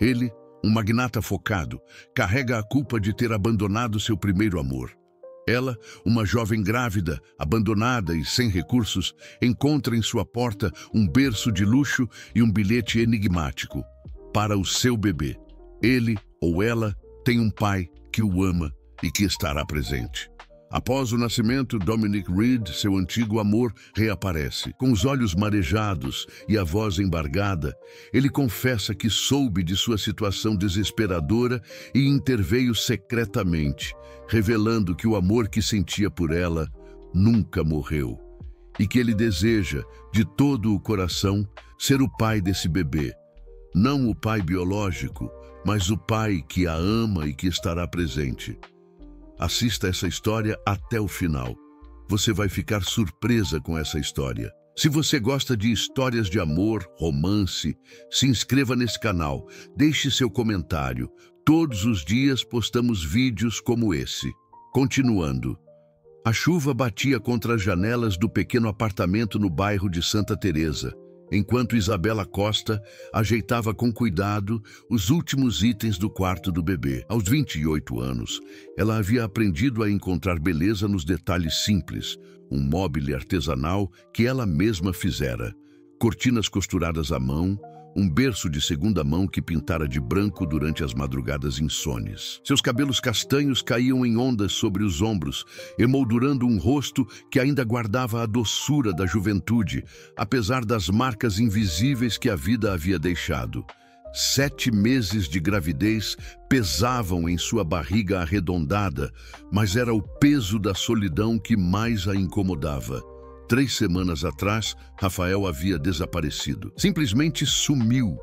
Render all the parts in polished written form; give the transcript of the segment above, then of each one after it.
Ele, um magnata focado, carrega a culpa de ter abandonado seu primeiro amor. Ela, uma jovem grávida, abandonada e sem recursos, encontra em sua porta um berço de luxo e um bilhete enigmático para o seu bebê. Ele ou ela tem um pai que o ama e que estará presente. Após o nascimento, Dominic Reed, seu antigo amor, reaparece. Com os olhos marejados e a voz embargada, ele confessa que soube de sua situação desesperadora e interveio secretamente, revelando que o amor que sentia por ela nunca morreu e que ele deseja, de todo o coração, ser o pai desse bebê. Não o pai biológico, mas o pai que a ama e que estará presente. Assista essa história até o final. Você vai ficar surpresa com essa história. Se você gosta de histórias de amor, romance, se inscreva nesse canal. Deixe seu comentário. Todos os dias postamos vídeos como esse. Continuando. A chuva batia contra as janelas do pequeno apartamento no bairro de Santa Teresa, enquanto Isabela Costa ajeitava com cuidado os últimos itens do quarto do bebê. Aos 28 anos, ela havia aprendido a encontrar beleza nos detalhes simples, um móvel artesanal que ela mesma fizera, cortinas costuradas à mão, um berço de segunda mão que pintara de branco durante as madrugadas insones. Seus cabelos castanhos caíam em ondas sobre os ombros, emoldurando um rosto que ainda guardava a doçura da juventude, apesar das marcas invisíveis que a vida havia deixado. 7 meses de gravidez pesavam em sua barriga arredondada, mas era o peso da solidão que mais a incomodava. 3 semanas atrás, Rafael havia desaparecido. Simplesmente sumiu,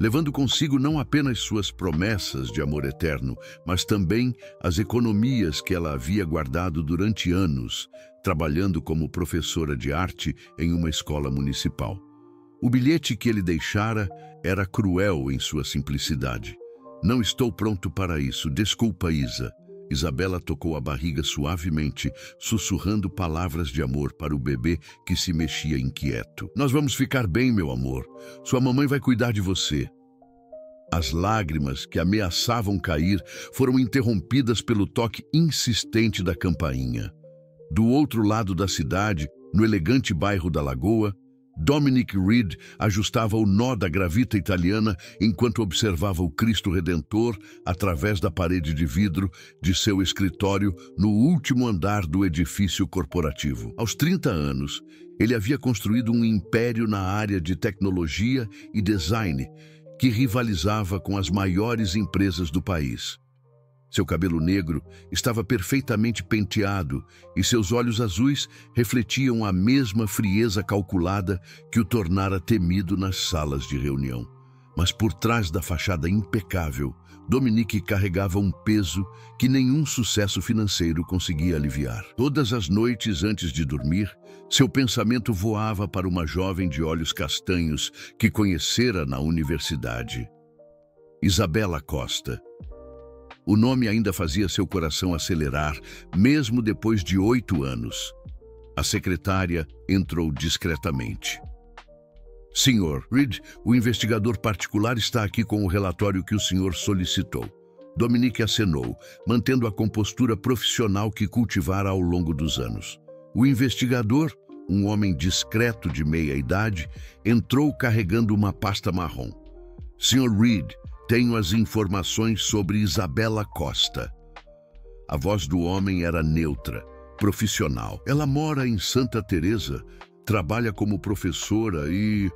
levando consigo não apenas suas promessas de amor eterno, mas também as economias que ela havia guardado durante anos, trabalhando como professora de arte em uma escola municipal. O bilhete que ele deixara era cruel em sua simplicidade. Não estou pronto para isso, desculpa, Isa. Isabela tocou a barriga suavemente, sussurrando palavras de amor para o bebê que se mexia inquieto. Nós vamos ficar bem, meu amor. Sua mamãe vai cuidar de você. As lágrimas que ameaçavam cair foram interrompidas pelo toque insistente da campainha. Do outro lado da cidade, no elegante bairro da Lagoa, Dominic Reed ajustava o nó da gravita italiana enquanto observava o Cristo Redentor através da parede de vidro de seu escritório no último andar do edifício corporativo. Aos 30 anos, ele havia construído um império na área de tecnologia e design que rivalizava com as maiores empresas do país. Seu cabelo negro estava perfeitamente penteado e seus olhos azuis refletiam a mesma frieza calculada que o tornara temido nas salas de reunião. Mas por trás da fachada impecável, Dominic carregava um peso que nenhum sucesso financeiro conseguia aliviar. Todas as noites antes de dormir, seu pensamento voava para uma jovem de olhos castanhos que conhecera na universidade. Isabela Costa. O nome ainda fazia seu coração acelerar, mesmo depois de 8 anos. A secretária entrou discretamente. Senhor Reed, o investigador particular está aqui com o relatório que o senhor solicitou. Dominic acenou, mantendo a compostura profissional que cultivara ao longo dos anos. O investigador, um homem discreto de meia-idade, entrou carregando uma pasta marrom. Senhor Reed, tenho as informações sobre Isabela Costa. A voz do homem era neutra, profissional. Ela mora em Santa Teresa, trabalha como professora e...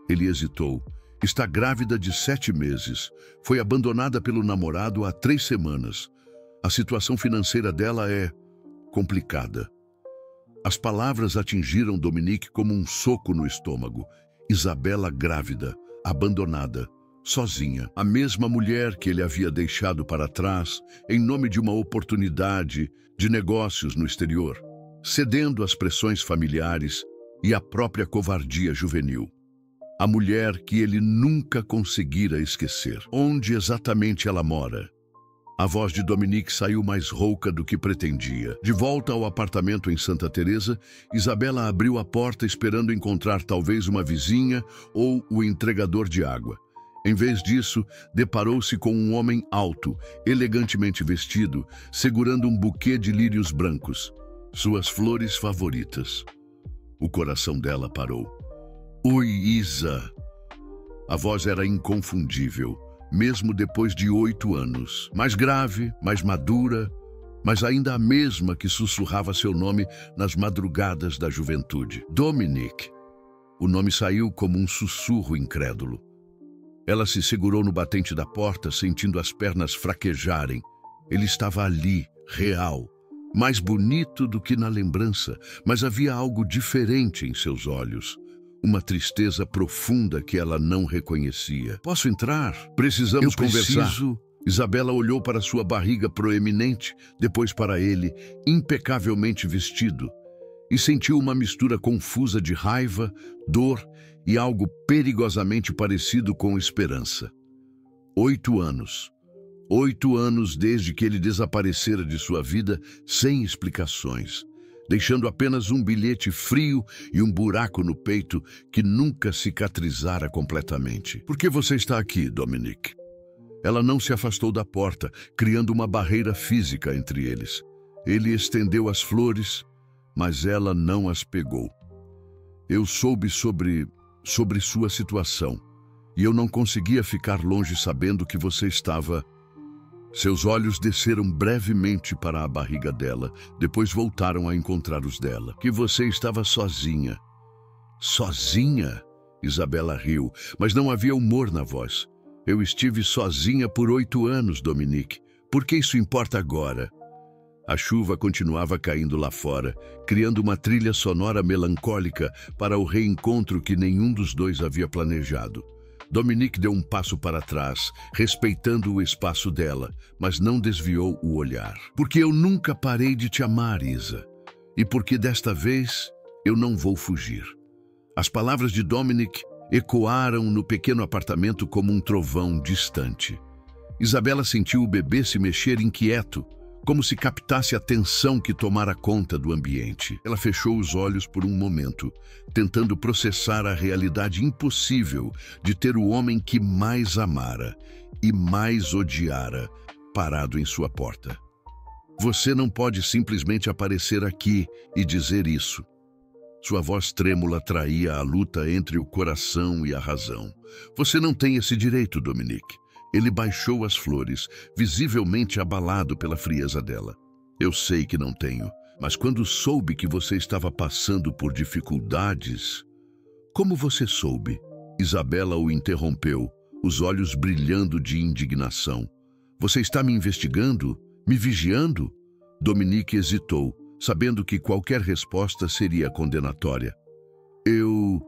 Ele hesitou. Está grávida de 7 meses. Foi abandonada pelo namorado há 3 semanas. A situação financeira dela é complicada. As palavras atingiram Dominic como um soco no estômago. Isabela grávida, abandonada. Sozinha, a mesma mulher que ele havia deixado para trás em nome de uma oportunidade de negócios no exterior, cedendo às pressões familiares e à própria covardia juvenil. A mulher que ele nunca conseguira esquecer. Onde exatamente ela mora? A voz de Dominic saiu mais rouca do que pretendia. De volta ao apartamento em Santa Teresa, Isabela abriu a porta esperando encontrar talvez uma vizinha ou o entregador de água. Em vez disso, deparou-se com um homem alto, elegantemente vestido, segurando um buquê de lírios brancos, suas flores favoritas. O coração dela parou. Oi, Isa! A voz era inconfundível, mesmo depois de 8 anos. Mais grave, mais madura, mas ainda a mesma que sussurrava seu nome nas madrugadas da juventude. Dominic. O nome saiu como um sussurro incrédulo. Ela se segurou no batente da porta, sentindo as pernas fraquejarem. Ele estava ali, real, mais bonito do que na lembrança, mas havia algo diferente em seus olhos. Uma tristeza profunda que ela não reconhecia. Posso entrar? Precisamos conversar. Isabela olhou para sua barriga proeminente, depois para ele, impecavelmente vestido, e sentiu uma mistura confusa de raiva, dor e algo perigosamente parecido com esperança. 8 anos. 8 anos desde que ele desaparecera de sua vida sem explicações, deixando apenas um bilhete frio e um buraco no peito que nunca cicatrizara completamente. Por que você está aqui, Dominic? Ela não se afastou da porta, criando uma barreira física entre eles. Ele estendeu as flores, mas ela não as pegou. Eu soube sobre sua situação, e eu não conseguia ficar longe sabendo que você estava... Seus olhos desceram brevemente para a barriga dela, depois voltaram a encontrar os dela. Que você estava sozinha. Sozinha? Isabela riu, mas não havia humor na voz. Eu estive sozinha por 8 anos, Dominic. Por que isso importa agora? A chuva continuava caindo lá fora, criando uma trilha sonora melancólica para o reencontro que nenhum dos dois havia planejado. Dominic deu um passo para trás, respeitando o espaço dela, mas não desviou o olhar. Porque eu nunca parei de te amar, Isa. E porque desta vez eu não vou fugir. As palavras de Dominic ecoaram no pequeno apartamento como um trovão distante. Isabela sentiu o bebê se mexer inquieto, como se captasse a tensão que tomara conta do ambiente. Ela fechou os olhos por um momento, tentando processar a realidade impossível de ter o homem que mais amara e mais odiara parado em sua porta. Você não pode simplesmente aparecer aqui e dizer isso. Sua voz trêmula traía a luta entre o coração e a razão. Você não tem esse direito, Dominic. Ele baixou as flores, visivelmente abalado pela frieza dela. Eu sei que não tenho, mas quando soube que você estava passando por dificuldades... Como você soube? Isabela o interrompeu, os olhos brilhando de indignação. Você está me investigando? Me vigiando? Dominic hesitou, sabendo que qualquer resposta seria condenatória. Eu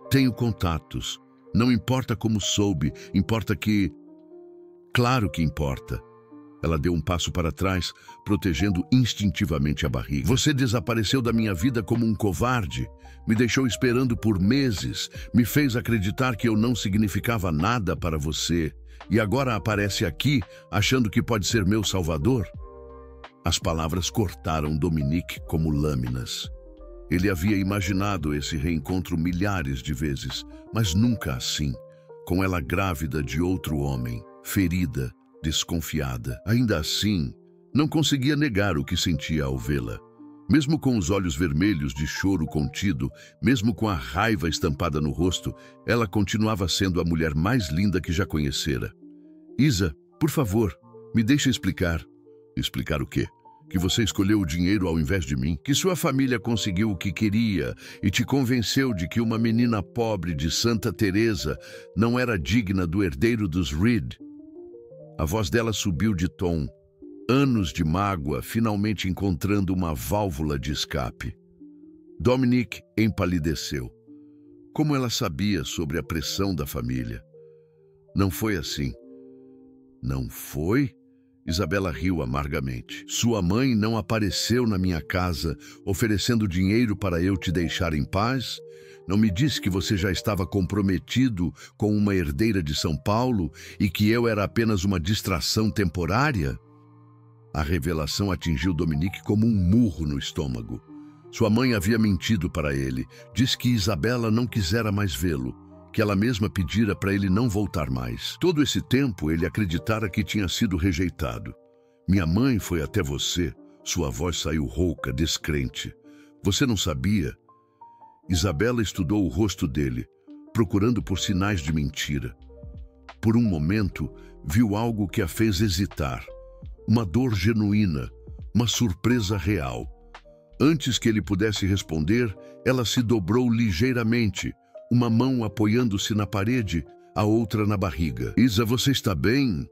tenho contatos. Não importa como soube, importa que... Claro que importa. Ela deu um passo para trás, protegendo instintivamente a barriga. Você desapareceu da minha vida como um covarde, me deixou esperando por meses, me fez acreditar que eu não significava nada para você, e agora aparece aqui, achando que pode ser meu salvador? As palavras cortaram Dominic como lâminas. Ele havia imaginado esse reencontro milhares de vezes, mas nunca assim, com ela grávida de outro homem, ferida, desconfiada. Ainda assim, não conseguia negar o que sentia ao vê-la. Mesmo com os olhos vermelhos de choro contido, mesmo com a raiva estampada no rosto, ela continuava sendo a mulher mais linda que já conhecera. Isa, por favor, me deixe explicar. Explicar o quê? Que você escolheu o dinheiro ao invés de mim? Que sua família conseguiu o que queria e te convenceu de que uma menina pobre de Santa Teresa não era digna do herdeiro dos Reed? A voz dela subiu de tom. Anos de mágoa finalmente encontrando uma válvula de escape. Dominic empalideceu. Como ela sabia sobre a pressão da família? Não foi assim. Não foi? Isabela riu amargamente. Sua mãe não apareceu na minha casa oferecendo dinheiro para eu te deixar em paz? Não me disse que você já estava comprometido com uma herdeira de São Paulo e que eu era apenas uma distração temporária? A revelação atingiu Dominic como um murro no estômago. Sua mãe havia mentido para ele. Disse que Isabela não quisera mais vê-lo, que ela mesma pedira para ele não voltar mais. Todo esse tempo ele acreditara que tinha sido rejeitado. Minha mãe foi até você. Sua voz saiu rouca, descrente. Você não sabia? Isabela estudou o rosto dele, procurando por sinais de mentira. Por um momento, viu algo que a fez hesitar. Uma dor genuína, uma surpresa real. Antes que ele pudesse responder, ela se dobrou ligeiramente, uma mão apoiando-se na parede, a outra na barriga. Isa, você está bem?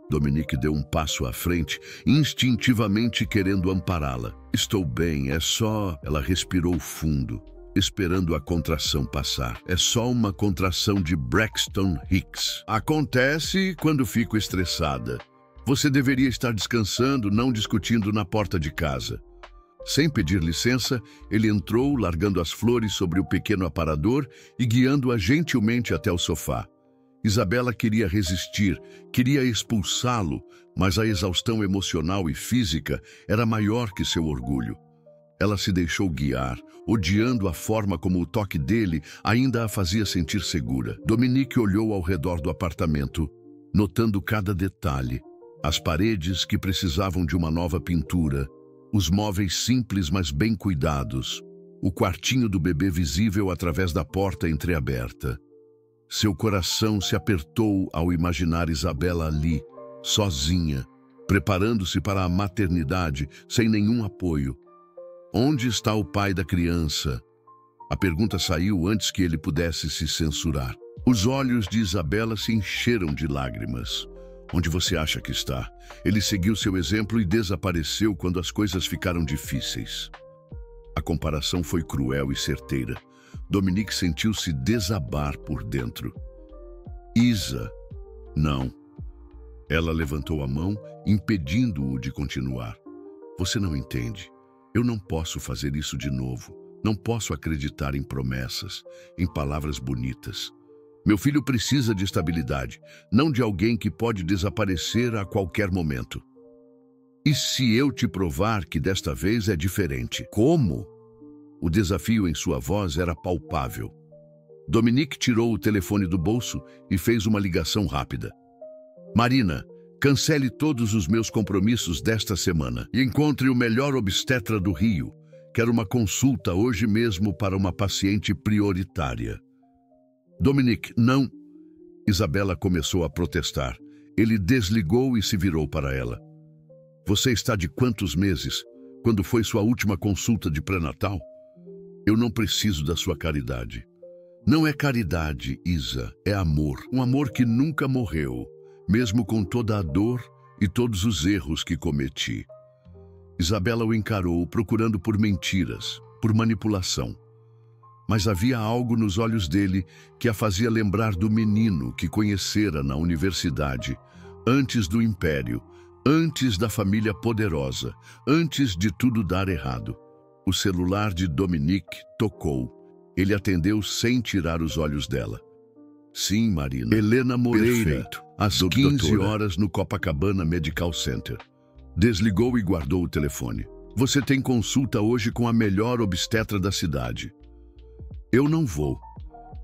Dominique deu um passo à frente, instintivamente querendo ampará-la. Estou bem, é só... Ela respirou fundo, esperando a contração passar. É só uma contração de Braxton Hicks. Acontece quando fico estressada. Você deveria estar descansando, não discutindo na porta de casa. Sem pedir licença, ele entrou, largando as flores sobre o pequeno aparador e guiando-a gentilmente até o sofá. Isabela queria resistir, queria expulsá-lo, mas a exaustão emocional e física era maior que seu orgulho. Ela se deixou guiar, odiando a forma como o toque dele ainda a fazia sentir segura. Dominique olhou ao redor do apartamento, notando cada detalhe. As paredes que precisavam de uma nova pintura, os móveis simples mas bem cuidados, o quartinho do bebê visível através da porta entreaberta. Seu coração se apertou ao imaginar Isabela ali, sozinha, preparando-se para a maternidade, sem nenhum apoio. Onde está o pai da criança? A pergunta saiu antes que ele pudesse se censurar. Os olhos de Isabela se encheram de lágrimas. Onde você acha que está? Ele seguiu seu exemplo e desapareceu quando as coisas ficaram difíceis. A comparação foi cruel e certeira. Dominique sentiu-se desabar por dentro. Isa, não. Ela levantou a mão, impedindo-o de continuar. Você não entende. Eu não posso fazer isso de novo. Não posso acreditar em promessas, em palavras bonitas. Meu filho precisa de estabilidade, não de alguém que pode desaparecer a qualquer momento. E se eu te provar que desta vez é diferente? Como? O desafio em sua voz era palpável. Dominique tirou o telefone do bolso e fez uma ligação rápida. Marina, cancele todos os meus compromissos desta semana e encontre o melhor obstetra do Rio. Quero uma consulta hoje mesmo para uma paciente prioritária. Dominique, não. Isabela começou a protestar. Ele desligou e se virou para ela. Você está de quantos meses? Quando foi sua última consulta de pré-natal? Eu não preciso da sua caridade. Não é caridade, Isa, é amor. Um amor que nunca morreu, mesmo com toda a dor e todos os erros que cometi. Isabela o encarou, procurando por mentiras, por manipulação. Mas havia algo nos olhos dele que a fazia lembrar do menino que conhecera na universidade, antes do império, antes da família poderosa, antes de tudo dar errado. O celular de Dominique tocou. Ele atendeu sem tirar os olhos dela. Sim, Marina. Helena Moreira, perfeito. Às 15 horas no Copacabana Medical Center. Desligou e guardou o telefone. Você tem consulta hoje com a melhor obstetra da cidade. Eu não vou.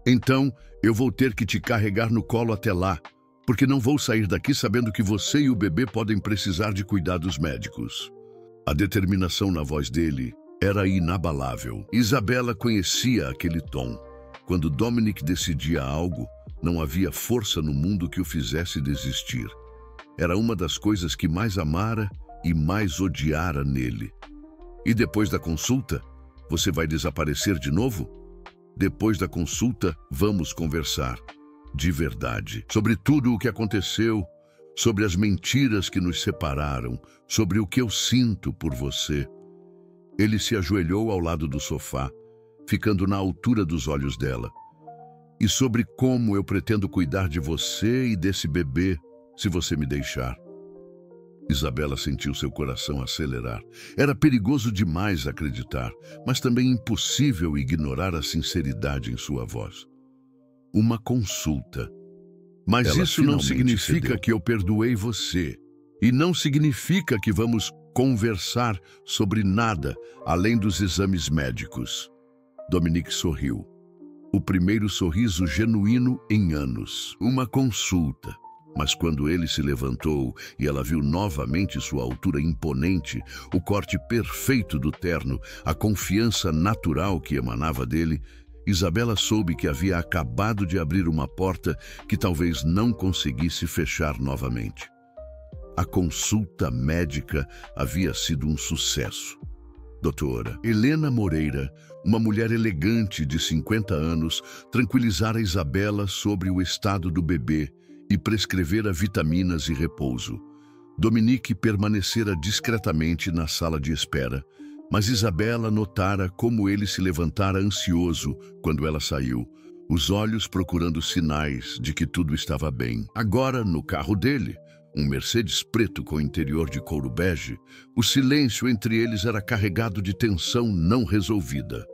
Então, eu vou ter que te carregar no colo até lá, porque não vou sair daqui sabendo que você e o bebê podem precisar de cuidados médicos. A determinação na voz dele era inabalável. Isabela conhecia aquele tom. Quando Dominique decidia algo, não havia força no mundo que o fizesse desistir. Era uma das coisas que mais amara e mais odiara nele. E depois da consulta, você vai desaparecer de novo? Depois da consulta, vamos conversar, de verdade, sobre tudo o que aconteceu, sobre as mentiras que nos separaram, sobre o que eu sinto por você. Ele se ajoelhou ao lado do sofá, ficando na altura dos olhos dela. E sobre como eu pretendo cuidar de você e desse bebê, se você me deixar. Isabela sentiu seu coração acelerar. Era perigoso demais acreditar, mas também impossível ignorar a sinceridade em sua voz. Uma consulta. Mas ela isso não significa que eu perdoei você. E não significa que vamos conversar sobre nada além dos exames médicos. Dominique sorriu. O primeiro sorriso genuíno em anos. Uma consulta. Mas quando ele se levantou e ela viu novamente sua altura imponente, o corte perfeito do terno, a confiança natural que emanava dele, Isabela soube que havia acabado de abrir uma porta que talvez não conseguisse fechar novamente. A consulta médica havia sido um sucesso. Doutora Helena Moreira, uma mulher elegante de 50 anos, tranquilizara Isabela sobre o estado do bebê e prescrevera vitaminas e repouso. Dominique permanecera discretamente na sala de espera, mas Isabela notara como ele se levantara ansioso quando ela saiu, os olhos procurando sinais de que tudo estava bem. Agora, no carro dele, um Mercedes preto com interior de couro bege, o silêncio entre eles era carregado de tensão não resolvida.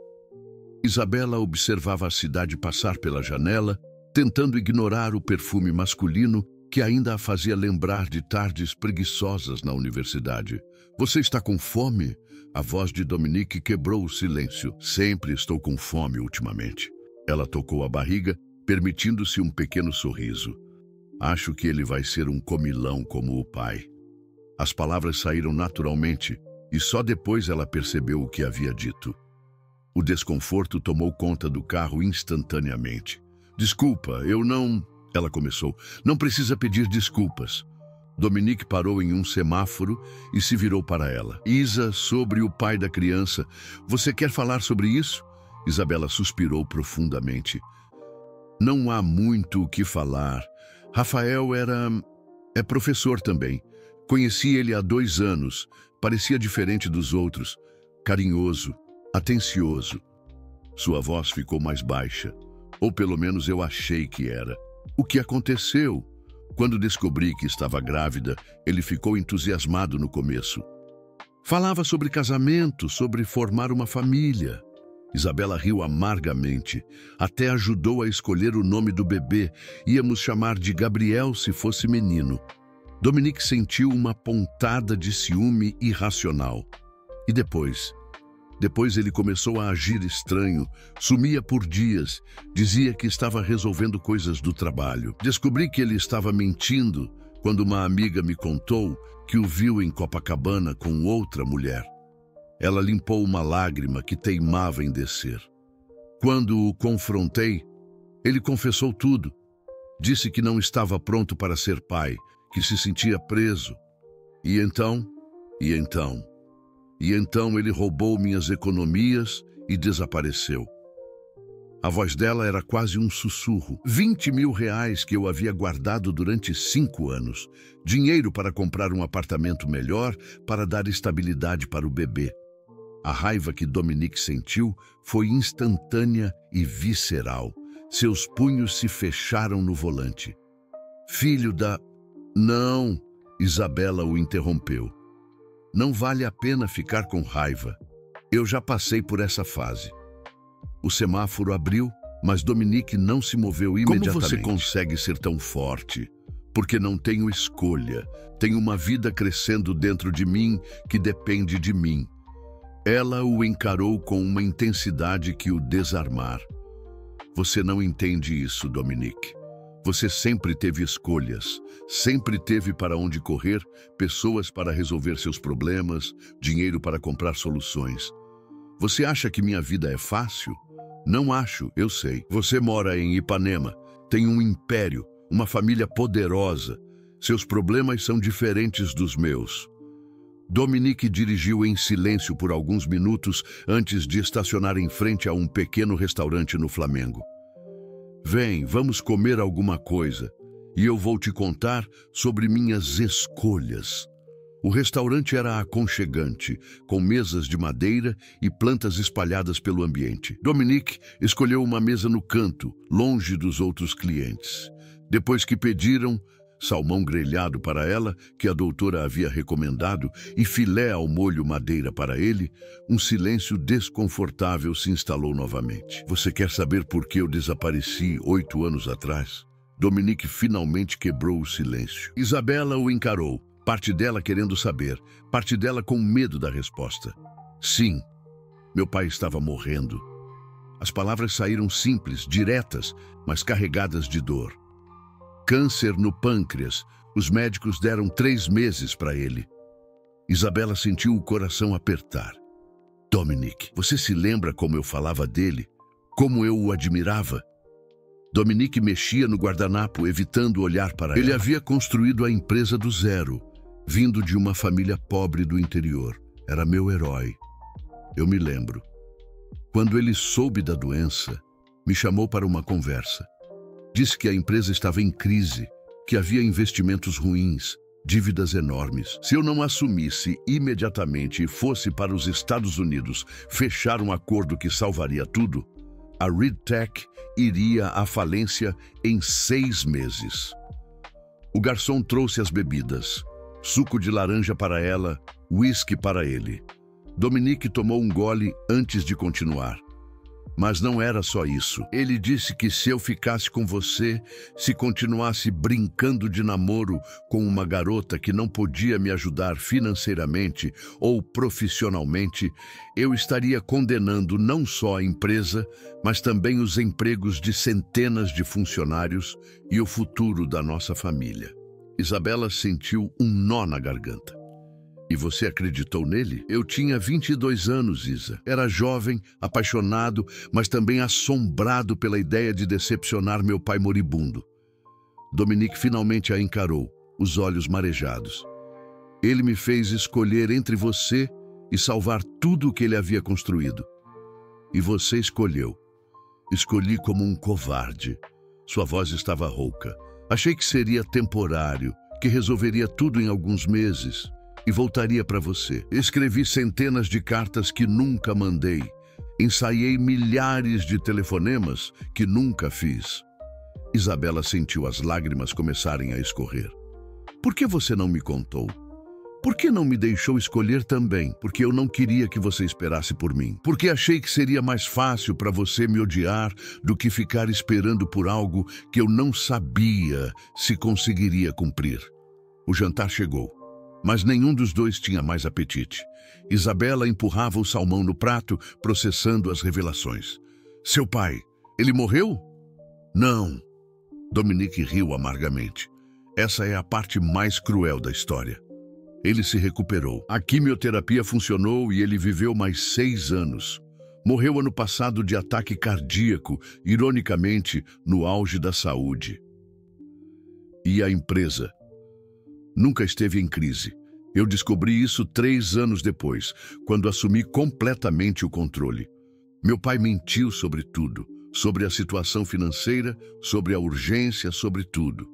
Isabela observava a cidade passar pela janela, tentando ignorar o perfume masculino que ainda a fazia lembrar de tardes preguiçosas na universidade. Você está com fome? A voz de Dominique quebrou o silêncio. Sempre estou com fome ultimamente. Ela tocou a barriga, permitindo-se um pequeno sorriso. Acho que ele vai ser um comilão como o pai. As palavras saíram naturalmente e só depois ela percebeu o que havia dito. O desconforto tomou conta do carro instantaneamente. Desculpa, eu não... Ela começou. Não precisa pedir desculpas. Dominique parou em um semáforo e se virou para ela. Isa, sobre o pai da criança. Você quer falar sobre isso? Isabela suspirou profundamente. Não há muito o que falar. Rafael é professor também. Conheci ele há 2 anos. Parecia diferente dos outros. Carinhoso, atencioso. Sua voz ficou mais baixa. Ou pelo menos eu achei que era. O que aconteceu? Quando descobri que estava grávida, ele ficou entusiasmado no começo. Falava sobre casamento, sobre formar uma família. Isabela riu amargamente. Até ajudou a escolher o nome do bebê. Íamos chamar de Gabriel se fosse menino. Dominique sentiu uma pontada de ciúme irracional. E depois ele começou a agir estranho, sumia por dias, dizia que estava resolvendo coisas do trabalho. Descobri que ele estava mentindo quando uma amiga me contou que o viu em Copacabana com outra mulher. Ela limpou uma lágrima que teimava em descer. Quando o confrontei, ele confessou tudo. Disse que não estava pronto para ser pai, que se sentia preso. E então ele roubou minhas economias e desapareceu. A voz dela era quase um sussurro. 20 mil reais que eu havia guardado durante 5 anos. Dinheiro para comprar um apartamento melhor, para dar estabilidade para o bebê. A raiva que Dominique sentiu foi instantânea e visceral. Seus punhos se fecharam no volante. Filho da... Não, Isabela o interrompeu. Não vale a pena ficar com raiva. Eu já passei por essa fase. O semáforo abriu, mas Dominique não se moveu imediatamente. Como você consegue ser tão forte? Porque não tenho escolha. Tenho uma vida crescendo dentro de mim que depende de mim. Ela o encarou com uma intensidade que o desarmar. Você não entende isso, Dominique. Você sempre teve escolhas, sempre teve para onde correr, pessoas para resolver seus problemas, dinheiro para comprar soluções. Você acha que minha vida é fácil? Não acho, eu sei. Você mora em Ipanema, tem um império, uma família poderosa. Seus problemas são diferentes dos meus. Dominique dirigiu em silêncio por alguns minutos antes de estacionar em frente a um pequeno restaurante no Flamengo. Vem, vamos comer alguma coisa, e eu vou te contar sobre minhas escolhas. O restaurante era aconchegante, com mesas de madeira e plantas espalhadas pelo ambiente. Dominique escolheu uma mesa no canto, longe dos outros clientes. Depois que pediram, salmão grelhado para ela, que a doutora havia recomendado, e filé ao molho madeira para ele, um silêncio desconfortável se instalou novamente. Você quer saber por que eu desapareci 8 anos atrás? Dominique finalmente quebrou o silêncio. Isabela o encarou, parte dela querendo saber, parte dela com medo da resposta. Sim, meu pai estava morrendo. As palavras saíram simples, diretas, mas carregadas de dor. Câncer no pâncreas. Os médicos deram 3 meses para ele. Isabela sentiu o coração apertar. Dominique, você se lembra como eu falava dele? Como eu o admirava? Dominique mexia no guardanapo, evitando olhar para ela. Ele havia construído a empresa do zero, vindo de uma família pobre do interior. Era meu herói. Eu me lembro. Quando ele soube da doença, me chamou para uma conversa. Disse que a empresa estava em crise, que havia investimentos ruins, dívidas enormes. Se eu não assumisse imediatamente e fosse para os Estados Unidos fechar um acordo que salvaria tudo, a ReedTech iria à falência em 6 meses. O garçom trouxe as bebidas. Suco de laranja para ela, uísque para ele. Dominique tomou um gole antes de continuar. Mas não era só isso. Ele disse que se eu ficasse com você, se continuasse brincando de namoro com uma garota que não podia me ajudar financeiramente ou profissionalmente, eu estaria condenando não só a empresa, mas também os empregos de centenas de funcionários e o futuro da nossa família. Isabela sentiu um nó na garganta. E você acreditou nele? Eu tinha 22 anos, Isa. Era jovem, apaixonado, mas também assombrado pela ideia de decepcionar meu pai moribundo. Dominique finalmente a encarou, os olhos marejados. Ele me fez escolher entre você e salvar tudo o que ele havia construído. E você escolheu. Escolhi como um covarde. Sua voz estava rouca. Achei que seria temporário, que resolveria tudo em alguns meses. E voltaria para você. Escrevi centenas de cartas que nunca mandei. Ensaiei milhares de telefonemas que nunca fiz. Isabela sentiu as lágrimas começarem a escorrer. Por que você não me contou? Por que não me deixou escolher também? Porque eu não queria que você esperasse por mim. Porque achei que seria mais fácil para você me odiar do que ficar esperando por algo que eu não sabia se conseguiria cumprir. O jantar chegou. Mas nenhum dos dois tinha mais apetite. Isabela empurrava o salmão no prato, processando as revelações. Seu pai, ele morreu? Não. Dominique riu amargamente. Essa é a parte mais cruel da história. Ele se recuperou. A quimioterapia funcionou e ele viveu mais 6 anos. Morreu ano passado de ataque cardíaco, ironicamente, no auge da saúde. E a empresa? Nunca esteve em crise. Eu descobri isso 3 anos depois, quando assumi completamente o controle. Meu pai mentiu sobre tudo, sobre a situação financeira, sobre a urgência, sobre tudo.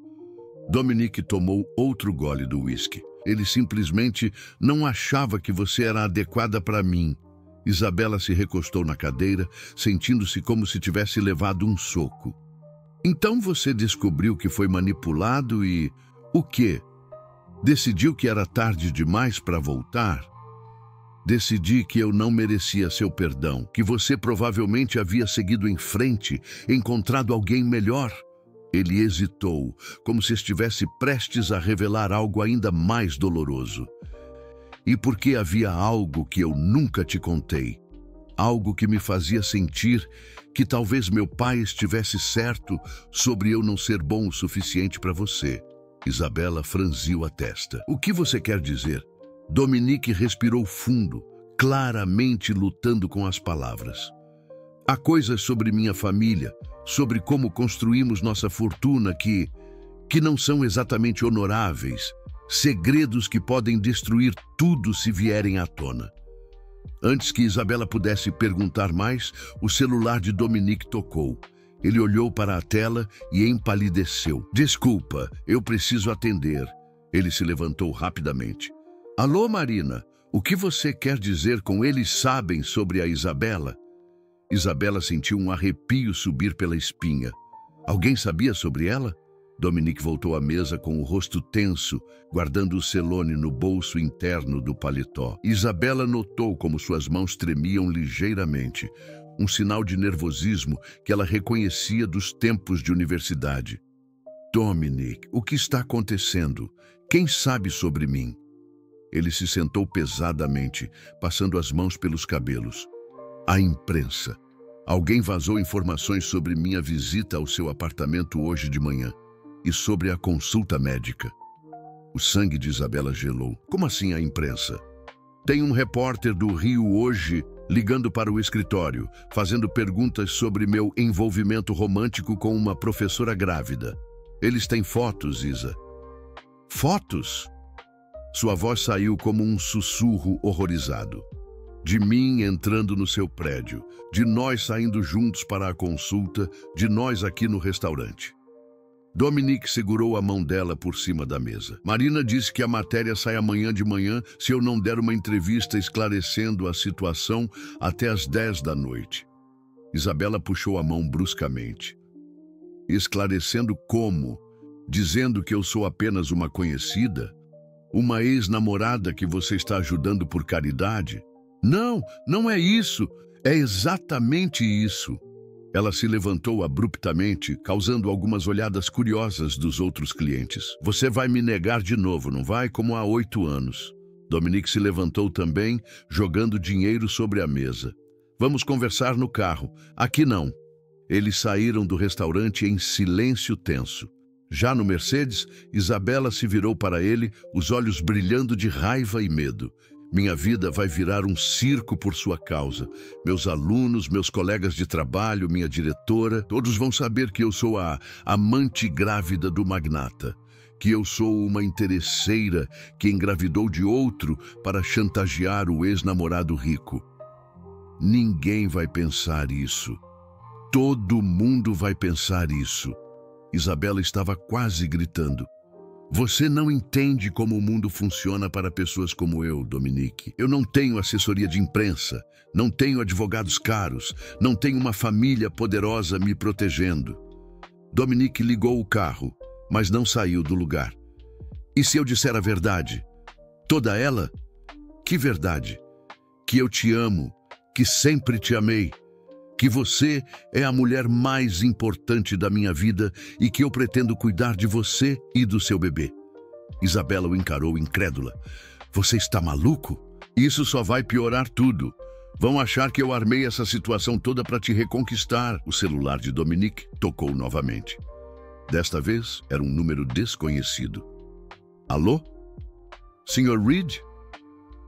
Dominique tomou outro gole do uísque. Ele simplesmente não achava que você era adequada para mim. Isabela se recostou na cadeira, sentindo-se como se tivesse levado um soco. Então você descobriu que foi manipulado e... o quê? Decidiu que era tarde demais para voltar? Decidi que eu não merecia seu perdão, que você provavelmente havia seguido em frente, encontrado alguém melhor. Ele hesitou, como se estivesse prestes a revelar algo ainda mais doloroso. E porque havia algo que eu nunca te contei, algo que me fazia sentir que talvez meu pai estivesse certo sobre eu não ser bom o suficiente para você. Isabela franziu a testa. O que você quer dizer? Dominique respirou fundo, claramente lutando com as palavras. Há coisas sobre minha família, sobre como construímos nossa fortuna que não são exatamente honoráveis, segredos que podem destruir tudo se vierem à tona. Antes que Isabela pudesse perguntar mais, o celular de Dominique tocou. Ele olhou para a tela e empalideceu. Desculpa, eu preciso atender. Ele se levantou rapidamente. Alô, Marina, o que você quer dizer com eles sabem sobre a Isabela? Isabela sentiu um arrepio subir pela espinha. Alguém sabia sobre ela? Dominique voltou à mesa com o rosto tenso, guardando o celone no bolso interno do paletó. Isabela notou como suas mãos tremiam ligeiramente, um sinal de nervosismo que ela reconhecia dos tempos de universidade. Dominique, o que está acontecendo? Quem sabe sobre mim? Ele se sentou pesadamente, passando as mãos pelos cabelos. A imprensa. Alguém vazou informações sobre minha visita ao seu apartamento hoje de manhã e sobre a consulta médica. O sangue de Isabela gelou. Como assim a imprensa? Tem um repórter do Rio hoje ligando para o escritório, fazendo perguntas sobre meu envolvimento romântico com uma professora grávida. Eles têm fotos, Isa. Fotos? Sua voz saiu como um sussurro horrorizado. De mim entrando no seu prédio, de nós saindo juntos para a consulta, de nós aqui no restaurante. Dominique segurou a mão dela por cima da mesa. Marina disse que a matéria sai amanhã de manhã se eu não der uma entrevista esclarecendo a situação até às 10 da noite. Isabela puxou a mão bruscamente. Esclarecendo como? Dizendo que eu sou apenas uma conhecida? Uma ex-namorada que você está ajudando por caridade? Não, não é isso. É exatamente isso. Ela se levantou abruptamente, causando algumas olhadas curiosas dos outros clientes. Você vai me negar de novo, não vai? Como há 8 anos. Dominique se levantou também, jogando dinheiro sobre a mesa. Vamos conversar no carro. Aqui não. Eles saíram do restaurante em silêncio tenso. Já no Mercedes, Isabela se virou para ele, os olhos brilhando de raiva e medo. Minha vida vai virar um circo por sua causa. Meus alunos, meus colegas de trabalho, minha diretora, todos vão saber que eu sou a amante grávida do magnata, que eu sou uma interesseira que engravidou de outro para chantagear o ex-namorado rico. Ninguém vai pensar isso. Todo mundo vai pensar isso. Isabela estava quase gritando. Você não entende como o mundo funciona para pessoas como eu, Dominique. Eu não tenho assessoria de imprensa, não tenho advogados caros, não tenho uma família poderosa me protegendo. Dominique ligou o carro, mas não saiu do lugar. E se eu disser a verdade? Toda ela? Que verdade? Que eu te amo, que sempre te amei. Que você é a mulher mais importante da minha vida e que eu pretendo cuidar de você e do seu bebê. Isabela o encarou incrédula. Você está maluco? Isso só vai piorar tudo. Vão achar que eu armei essa situação toda para te reconquistar. O celular de Dominique tocou novamente. Desta vez era um número desconhecido. Alô? Sr. Reed?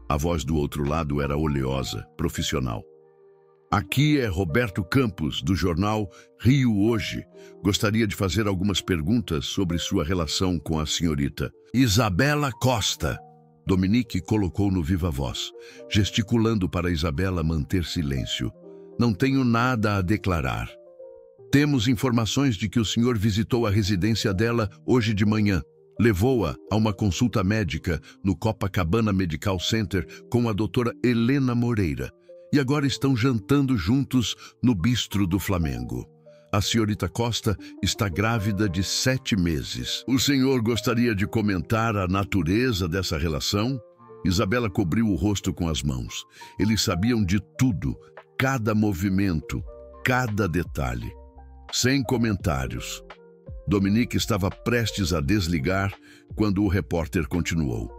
A voz do outro lado era oleosa, profissional. Aqui é Roberto Campos, do jornal Rio Hoje. Gostaria de fazer algumas perguntas sobre sua relação com a senhorita Isabela Costa. Dominique colocou no viva voz, gesticulando para Isabela manter silêncio. Não tenho nada a declarar. Temos informações de que o senhor visitou a residência dela hoje de manhã. Levou-a a uma consulta médica no Copacabana Medical Center com a doutora Helena Moreira. E agora estão jantando juntos no bistro do Flamengo. A senhorita Costa está grávida de 7 meses. O senhor gostaria de comentar a natureza dessa relação? Isabela cobriu o rosto com as mãos. Eles sabiam de tudo, cada movimento, cada detalhe. Sem comentários. Dominique estava prestes a desligar quando o repórter continuou.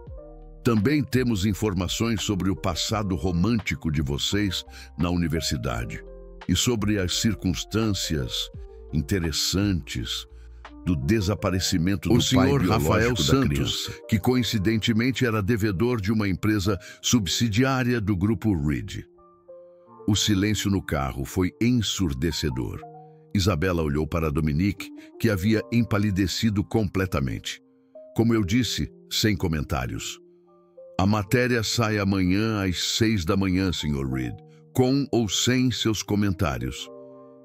Também temos informações sobre o passado romântico de vocês na universidade e sobre as circunstâncias interessantes do desaparecimento do pai biológico Rafael Santos, que coincidentemente era devedor de uma empresa subsidiária do grupo Reed. O silêncio no carro foi ensurdecedor. Isabela olhou para Dominique, que havia empalidecido completamente. Como eu disse, sem comentários. A matéria sai amanhã às 6 da manhã, Sr. Reed, com ou sem seus comentários.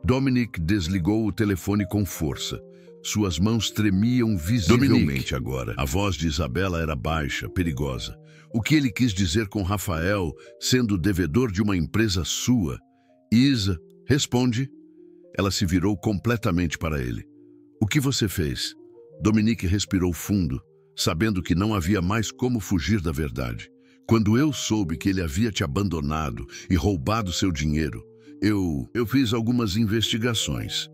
Dominique desligou o telefone com força. Suas mãos tremiam visivelmente Dominique. Agora. A voz de Isabela era baixa, perigosa. O que ele quis dizer com Rafael, sendo devedor de uma empresa sua? Isa, responde. Ela se virou completamente para ele. O que você fez? Dominique respirou fundo, sabendo que não havia mais como fugir da verdade. Quando eu soube que ele havia te abandonado e roubado seu dinheiro, eu fiz algumas investigações.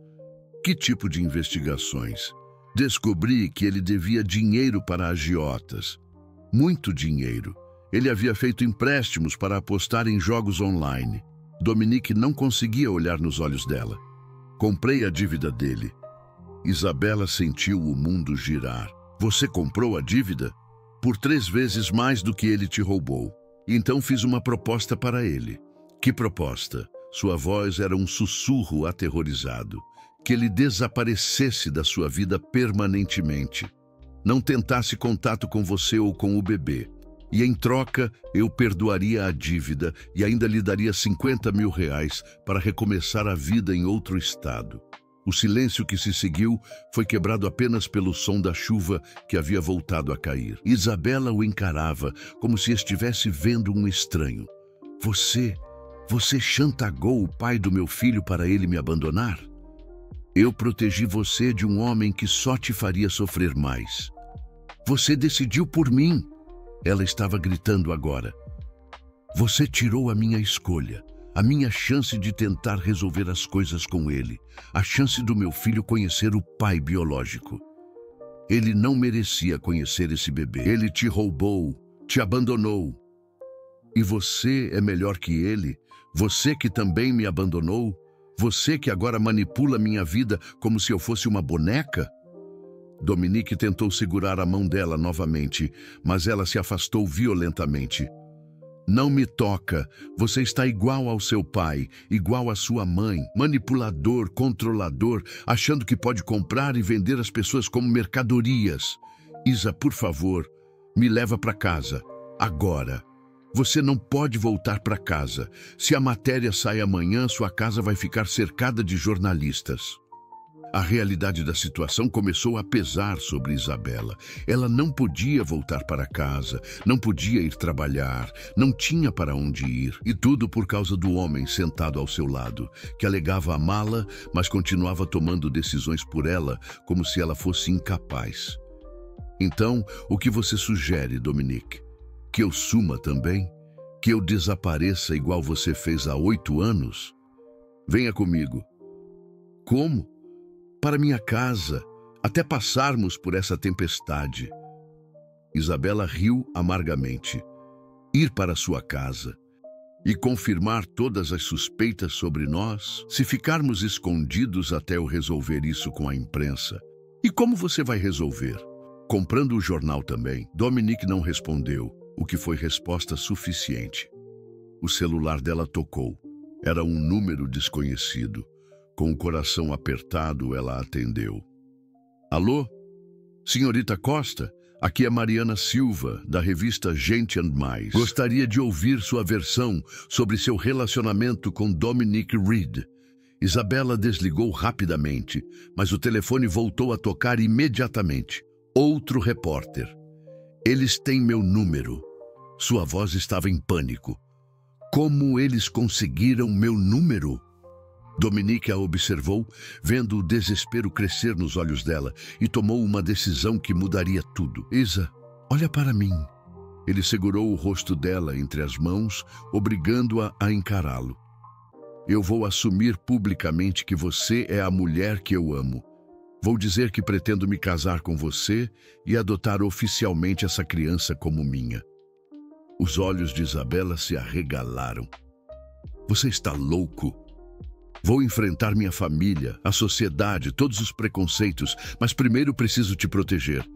Que tipo de investigações? Descobri que ele devia dinheiro para agiotas. Muito dinheiro. Ele havia feito empréstimos para apostar em jogos online. Dominique não conseguia olhar nos olhos dela. Comprei a dívida dele. Isabela sentiu o mundo girar. Você comprou a dívida? Por 3 vezes mais do que ele te roubou. Então fiz uma proposta para ele. Que proposta? Sua voz era um sussurro aterrorizado. Que ele desaparecesse da sua vida permanentemente. Não tentasse contato com você ou com o bebê. E em troca, eu perdoaria a dívida e ainda lhe daria 50 mil reais para recomeçar a vida em outro estado. O silêncio que se seguiu foi quebrado apenas pelo som da chuva que havia voltado a cair. Isabela o encarava como se estivesse vendo um estranho. Você chantagou o pai do meu filho para ele me abandonar? Eu protegi você de um homem que só te faria sofrer mais. Você decidiu por mim. Ela estava gritando agora. Você tirou a minha escolha, a minha chance de tentar resolver as coisas com ele, a chance do meu filho conhecer o pai biológico. Ele não merecia conhecer esse bebê. Ele te roubou, te abandonou. E você é melhor que ele? Você que também me abandonou? Você que agora manipula minha vida como se eu fosse uma boneca? Dominique tentou segurar a mão dela novamente, mas ela se afastou violentamente. Não me toca. Você está igual ao seu pai, igual à sua mãe, manipulador, controlador, achando que pode comprar e vender as pessoas como mercadorias. Isa, por favor, me leva para casa, agora. Você não pode voltar para casa. Se a matéria sai amanhã, sua casa vai ficar cercada de jornalistas. A realidade da situação começou a pesar sobre Isabela. Ela não podia voltar para casa, não podia ir trabalhar, não tinha para onde ir. E tudo por causa do homem sentado ao seu lado, que alegava amá-la, mas continuava tomando decisões por ela, como se ela fosse incapaz. Então, o que você sugere, Dominique? Que eu suma também? Que eu desapareça igual você fez há 8 anos? Venha comigo. Como? Para minha casa, até passarmos por essa tempestade. Isabela riu amargamente. Ir para sua casa e confirmar todas as suspeitas sobre nós, se ficarmos escondidos até eu resolver isso com a imprensa. E como você vai resolver? Comprando o jornal também. Dominique não respondeu, o que foi resposta suficiente. O celular dela tocou. Era um número desconhecido. Com o coração apertado, ela atendeu. Alô? Senhorita Costa? Aqui é Mariana Silva, da revista Gente and Mais. Gostaria de ouvir sua versão sobre seu relacionamento com Dominique Reed. Isabela desligou rapidamente, mas o telefone voltou a tocar imediatamente. Outro repórter. Eles têm meu número. Sua voz estava em pânico. Como eles conseguiram meu número? Dominique a observou, vendo o desespero crescer nos olhos dela, e tomou uma decisão que mudaria tudo. Isa, olha para mim. Ele segurou o rosto dela entre as mãos, obrigando-a a encará-lo. Eu vou assumir publicamente que você é a mulher que eu amo. Vou dizer que pretendo me casar com você e adotar oficialmente essa criança como minha. Os olhos de Isabela se arregalaram. Você está louco? Vou enfrentar minha família, a sociedade, todos os preconceitos, mas primeiro preciso te proteger.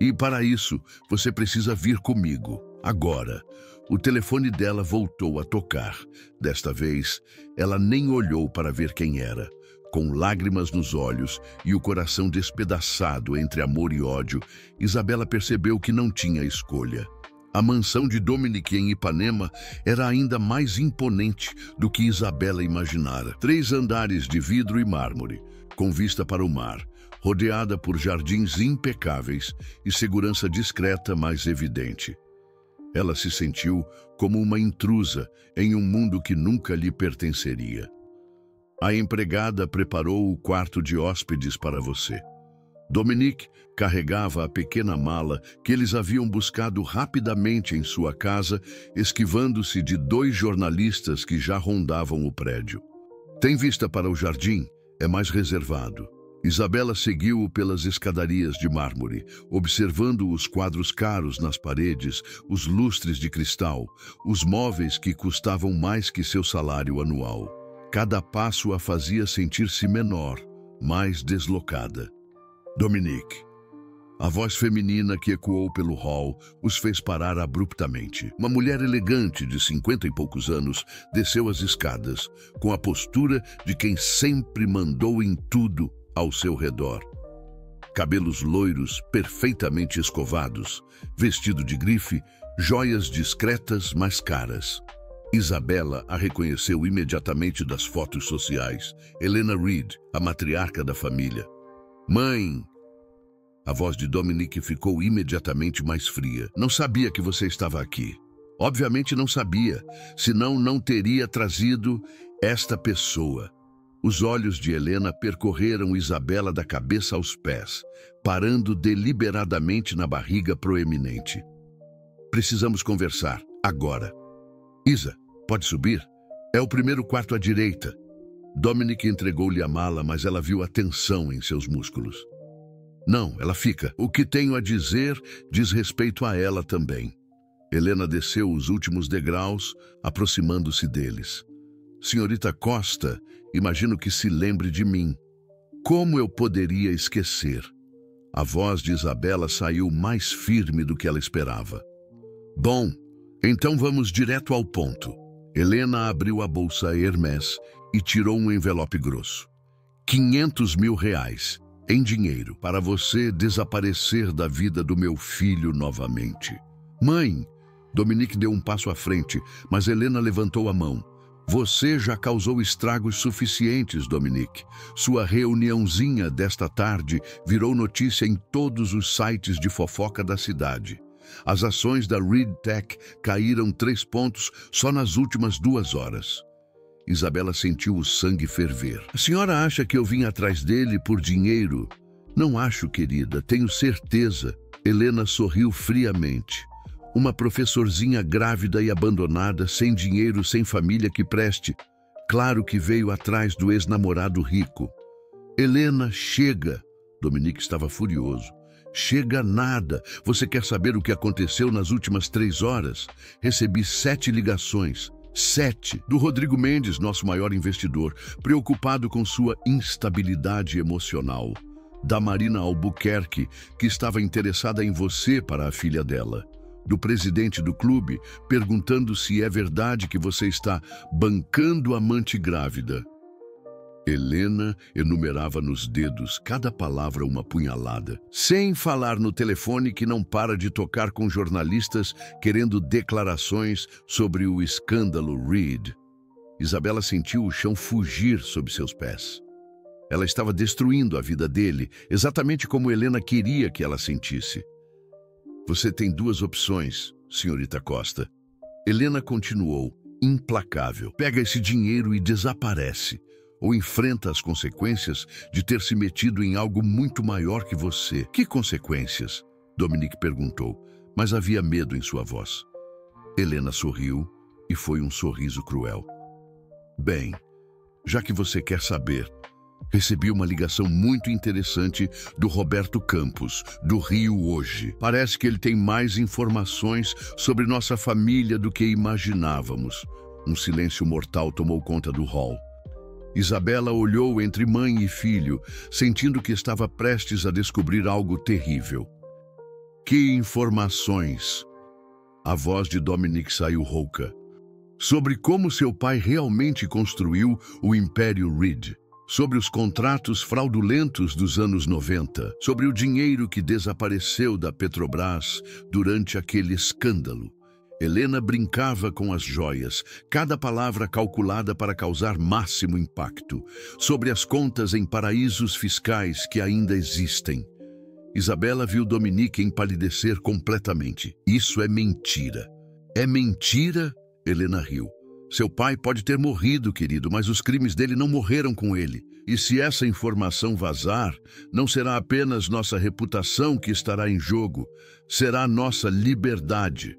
E para isso, você precisa vir comigo, agora. O telefone dela voltou a tocar. Desta vez, ela nem olhou para ver quem era. Com lágrimas nos olhos e o coração despedaçado entre amor e ódio, Isabela percebeu que não tinha escolha. A mansão de Dominique em Ipanema era ainda mais imponente do que Isabela imaginara. 3 andares de vidro e mármore, com vista para o mar, rodeada por jardins impecáveis e segurança discreta mais evidente. Ela se sentiu como uma intrusa em um mundo que nunca lhe pertenceria. A empregada preparou o quarto de hóspedes para você. Dominique carregava a pequena mala que eles haviam buscado rapidamente em sua casa, esquivando-se de 2 jornalistas que já rondavam o prédio. Tem vista para o jardim? É mais reservado. Isabela seguiu-o pelas escadarias de mármore, observando os quadros caros nas paredes, os lustres de cristal, os móveis que custavam mais que seu salário anual. Cada passo a fazia sentir-se menor, mais deslocada. Dominique. A voz feminina que ecoou pelo hall os fez parar abruptamente. Uma mulher elegante de 50 e poucos anos desceu as escadas, com a postura de quem sempre mandou em tudo ao seu redor. Cabelos loiros, perfeitamente escovados, vestido de grife, joias discretas, mas caras. Isabela a reconheceu imediatamente das fotos sociais. Helena Reed, a matriarca da família. Mãe! A voz de Dominique ficou imediatamente mais fria. Não sabia que você estava aqui. Obviamente não sabia, senão não teria trazido esta pessoa. Os olhos de Helena percorreram Isabela da cabeça aos pés, parando deliberadamente na barriga proeminente. Precisamos conversar, agora. Isa, pode subir? É o primeiro quarto à direita. Dominique entregou-lhe a mala, mas ela viu a tensão em seus músculos. Não, ela fica. O que tenho a dizer diz respeito a ela também. Helena desceu os últimos degraus, aproximando-se deles. Senhorita Costa, imagino que se lembre de mim. Como eu poderia esquecer? A voz de Isabela saiu mais firme do que ela esperava. Bom, então vamos direto ao ponto. Helena abriu a bolsa Hermès e tirou um envelope grosso. 500 mil reais. Em dinheiro, para você desaparecer da vida do meu filho novamente. Mãe! Dominique deu um passo à frente, mas Helena levantou a mão. Você já causou estragos suficientes, Dominique. Sua reuniãozinha desta tarde virou notícia em todos os sites de fofoca da cidade. As ações da Reed Tech caíram 3 pontos só nas últimas 2 horas. Isabela sentiu o sangue ferver. A senhora acha que eu vim atrás dele por dinheiro? Não acho, querida, tenho certeza. Helena sorriu friamente. Uma professorzinha grávida e abandonada, sem dinheiro, sem família que preste. Claro que veio atrás do ex-namorado rico. Helena, chega. Dominique estava furioso. Chega nada. Você quer saber o que aconteceu nas últimas 3 horas? Recebi 7 ligações. 7, do Rodrigo Mendes, nosso maior investidor, preocupado com sua instabilidade emocional. Da Marina Albuquerque, que estava interessada em você para a filha dela. Do presidente do clube, perguntando se é verdade que você está bancando amante grávida. Helena enumerava nos dedos cada palavra uma punhalada, sem falar no telefone que não para de tocar com jornalistas querendo declarações sobre o escândalo Reed. Isabela sentiu o chão fugir sob seus pés. Ela estava destruindo a vida dele, exatamente como Helena queria que ela sentisse. Você tem 2 opções, senhorita Costa. Helena continuou, implacável. Pega esse dinheiro e desaparece. Ou enfrenta as consequências de ter se metido em algo muito maior que você. Que consequências? Dominique perguntou, mas havia medo em sua voz. Helena sorriu e foi um sorriso cruel. Bem, já que você quer saber, recebi uma ligação muito interessante do Roberto Campos, do Rio Hoje. Parece que ele tem mais informações sobre nossa família do que imaginávamos. Um silêncio mortal tomou conta do hall. Isabela olhou entre mãe e filho, sentindo que estava prestes a descobrir algo terrível. Que informações? A voz de Dominique saiu rouca. Sobre como seu pai realmente construiu o Império Reed. Sobre os contratos fraudulentos dos anos 90. Sobre o dinheiro que desapareceu da Petrobras durante aquele escândalo. Helena brincava com as joias, cada palavra calculada para causar máximo impacto, sobre as contas em paraísos fiscais que ainda existem. Isabela viu Dominique empalidecer completamente. Isso é mentira. É mentira? Helena riu. Seu pai pode ter morrido, querido, mas os crimes dele não morreram com ele. E se essa informação vazar, não será apenas nossa reputação que estará em jogo, será nossa liberdade.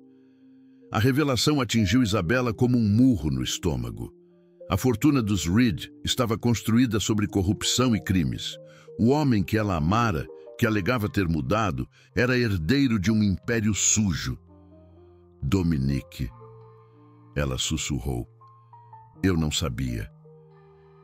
A revelação atingiu Isabela como um murro no estômago. A fortuna dos Reed estava construída sobre corrupção e crimes. O homem que ela amara, que alegava ter mudado, era herdeiro de um império sujo. Dominique, ela sussurrou. Eu não sabia.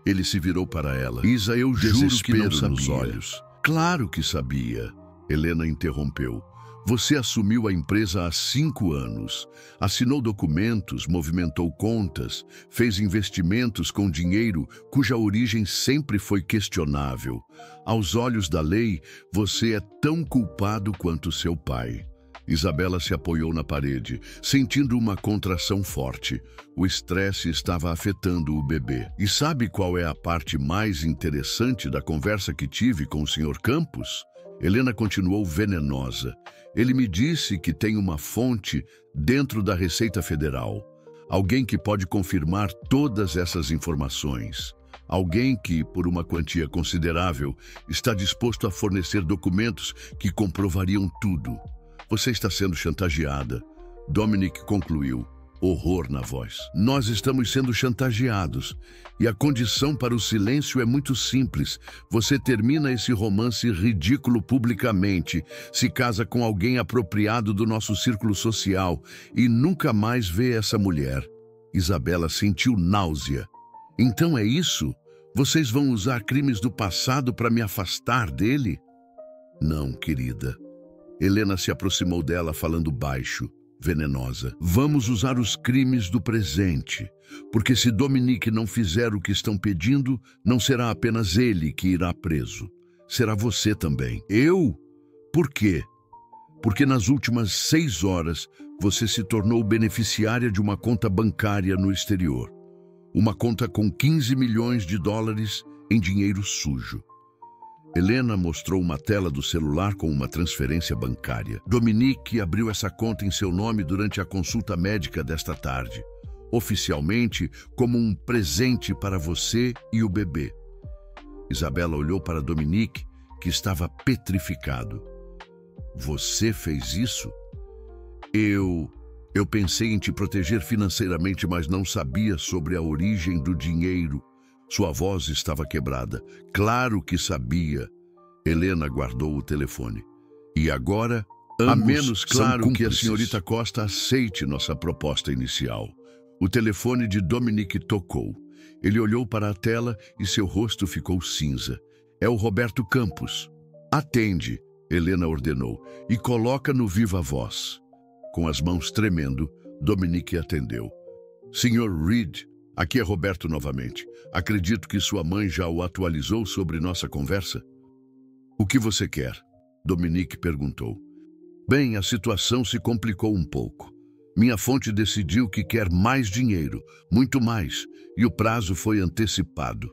Ele se virou para ela. Isa, eu juro que não sabia. Nos olhos. Claro que sabia. Helena interrompeu. Você assumiu a empresa há 5 anos. Assinou documentos, movimentou contas, fez investimentos com dinheiro cuja origem sempre foi questionável. Aos olhos da lei, você é tão culpado quanto seu pai. Isabela se apoiou na parede, sentindo uma contração forte. O estresse estava afetando o bebê. E sabe qual é a parte mais interessante da conversa que tive com o Sr. Campos? Helena continuou venenosa. Ele me disse que tem uma fonte dentro da Receita Federal. Alguém que pode confirmar todas essas informações. Alguém que, por uma quantia considerável, está disposto a fornecer documentos que comprovariam tudo. Você está sendo chantageada. Dominique concluiu, horror na voz. Nós estamos sendo chantageados. E a condição para o silêncio é muito simples. Você termina esse romance ridículo publicamente, se casa com alguém apropriado do nosso círculo social e nunca mais vê essa mulher. Isabela sentiu náusea. Então é isso? Vocês vão usar crimes do passado para me afastar dele? Não, querida. Helena se aproximou dela falando baixo, venenosa. Vamos usar os crimes do presente, porque se Dominique não fizer o que estão pedindo, não será apenas ele que irá preso. Será você também. Eu? Por quê? Porque nas últimas 6 horas você se tornou beneficiária de uma conta bancária no exterior. Uma conta com 15 milhões de dólares em dinheiro sujo. Helena mostrou uma tela do celular com uma transferência bancária. Dominique abriu essa conta em seu nome durante a consulta médica desta tarde, oficialmente como um presente para você e o bebê. Isabela olhou para Dominique, que estava petrificado. Você fez isso? Eu pensei em te proteger financeiramente, mas não sabia sobre a origem do dinheiro. Sua voz estava quebrada. Claro que sabia. Helena guardou o telefone. E agora, a menos claro que a senhorita Costa aceite nossa proposta inicial. O telefone de Dominique tocou. Ele olhou para a tela e seu rosto ficou cinza. É o Roberto Campos. Atende, Helena ordenou, e coloca no viva voz. Com as mãos tremendo, Dominique atendeu. Sr. Reed, aqui é Roberto novamente. Acredito que sua mãe já o atualizou sobre nossa conversa. O que você quer? Dominique perguntou. Bem, a situação se complicou um pouco. Minha fonte decidiu que quer mais dinheiro, muito mais, e o prazo foi antecipado.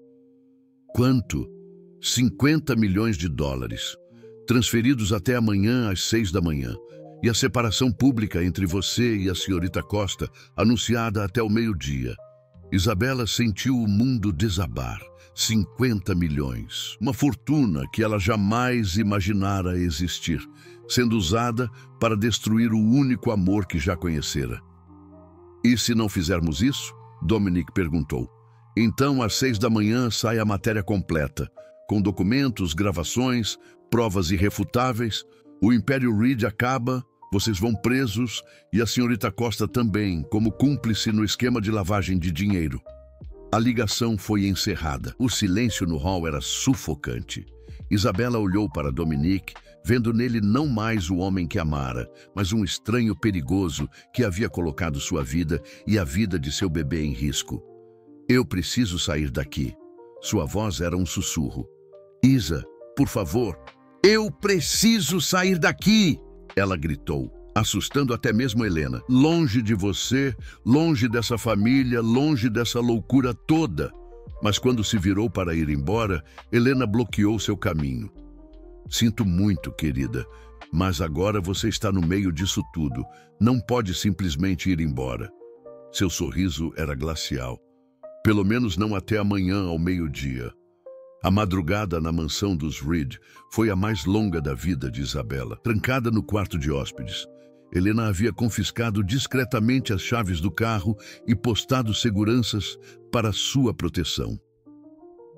Quanto? 50 milhões de dólares, transferidos até amanhã às 6 da manhã. E a separação pública entre você e a senhorita Costa, anunciada até o meio-dia. Isabela sentiu o mundo desabar. 50 milhões. Uma fortuna que ela jamais imaginara existir, sendo usada para destruir o único amor que já conhecera. E se não fizermos isso? Dominique perguntou. Então, às 6 da manhã, sai a matéria completa, com documentos, gravações, provas irrefutáveis. O Império Reed acaba, vocês vão presos e a senhorita Costa também, como cúmplice no esquema de lavagem de dinheiro. A ligação foi encerrada. O silêncio no hall era sufocante. Isabela olhou para Dominique, vendo nele não mais o homem que amara, mas um estranho perigoso que havia colocado sua vida e a vida de seu bebê em risco. Eu preciso sair daqui. Sua voz era um sussurro. Isa, por favor. Eu preciso sair daqui! Ela gritou, assustando até mesmo Helena. Longe de você, longe dessa família, longe dessa loucura toda. Mas quando se virou para ir embora, Helena bloqueou seu caminho. Sinto muito, querida, mas agora você está no meio disso tudo. Não pode simplesmente ir embora. Seu sorriso era glacial. Pelo menos não até amanhã ao meio-dia. A madrugada na mansão dos Reed foi a mais longa da vida de Isabela. Trancada no quarto de hóspedes, Helena havia confiscado discretamente as chaves do carro e postado seguranças para sua proteção.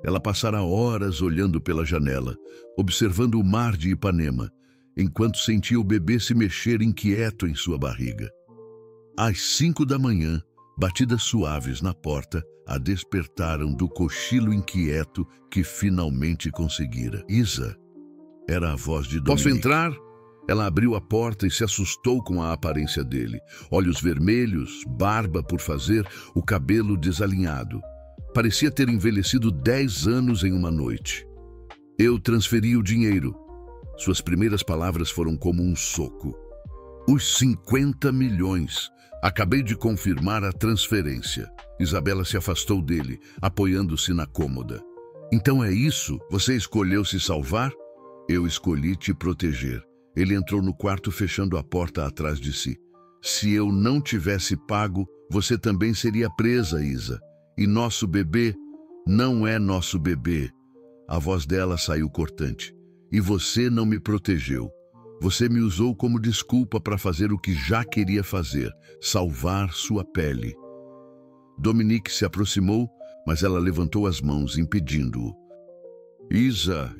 Ela passara horas olhando pela janela, observando o mar de Ipanema, enquanto sentia o bebê se mexer inquieto em sua barriga. Às 5 da manhã, batidas suaves na porta a despertaram do cochilo inquieto que finalmente conseguira. Isa, era a voz de Dominique. Posso entrar? Ela abriu a porta e se assustou com a aparência dele. Olhos vermelhos, barba por fazer, o cabelo desalinhado. Parecia ter envelhecido 10 anos em uma noite. Eu transferi o dinheiro. Suas primeiras palavras foram como um soco. Os 50 milhões. Acabei de confirmar a transferência. Isabela se afastou dele, apoiando-se na cômoda. Então é isso? Você escolheu se salvar? Eu escolhi te proteger. Ele entrou no quarto fechando a porta atrás de si. Se eu não tivesse pago, você também seria presa, Isa. E nosso bebê não é nosso bebê. A voz dela saiu cortante. E você não me protegeu. Você me usou como desculpa para fazer o que já queria fazer, salvar sua pele. Dominique se aproximou, mas ela levantou as mãos, impedindo-o. Isa,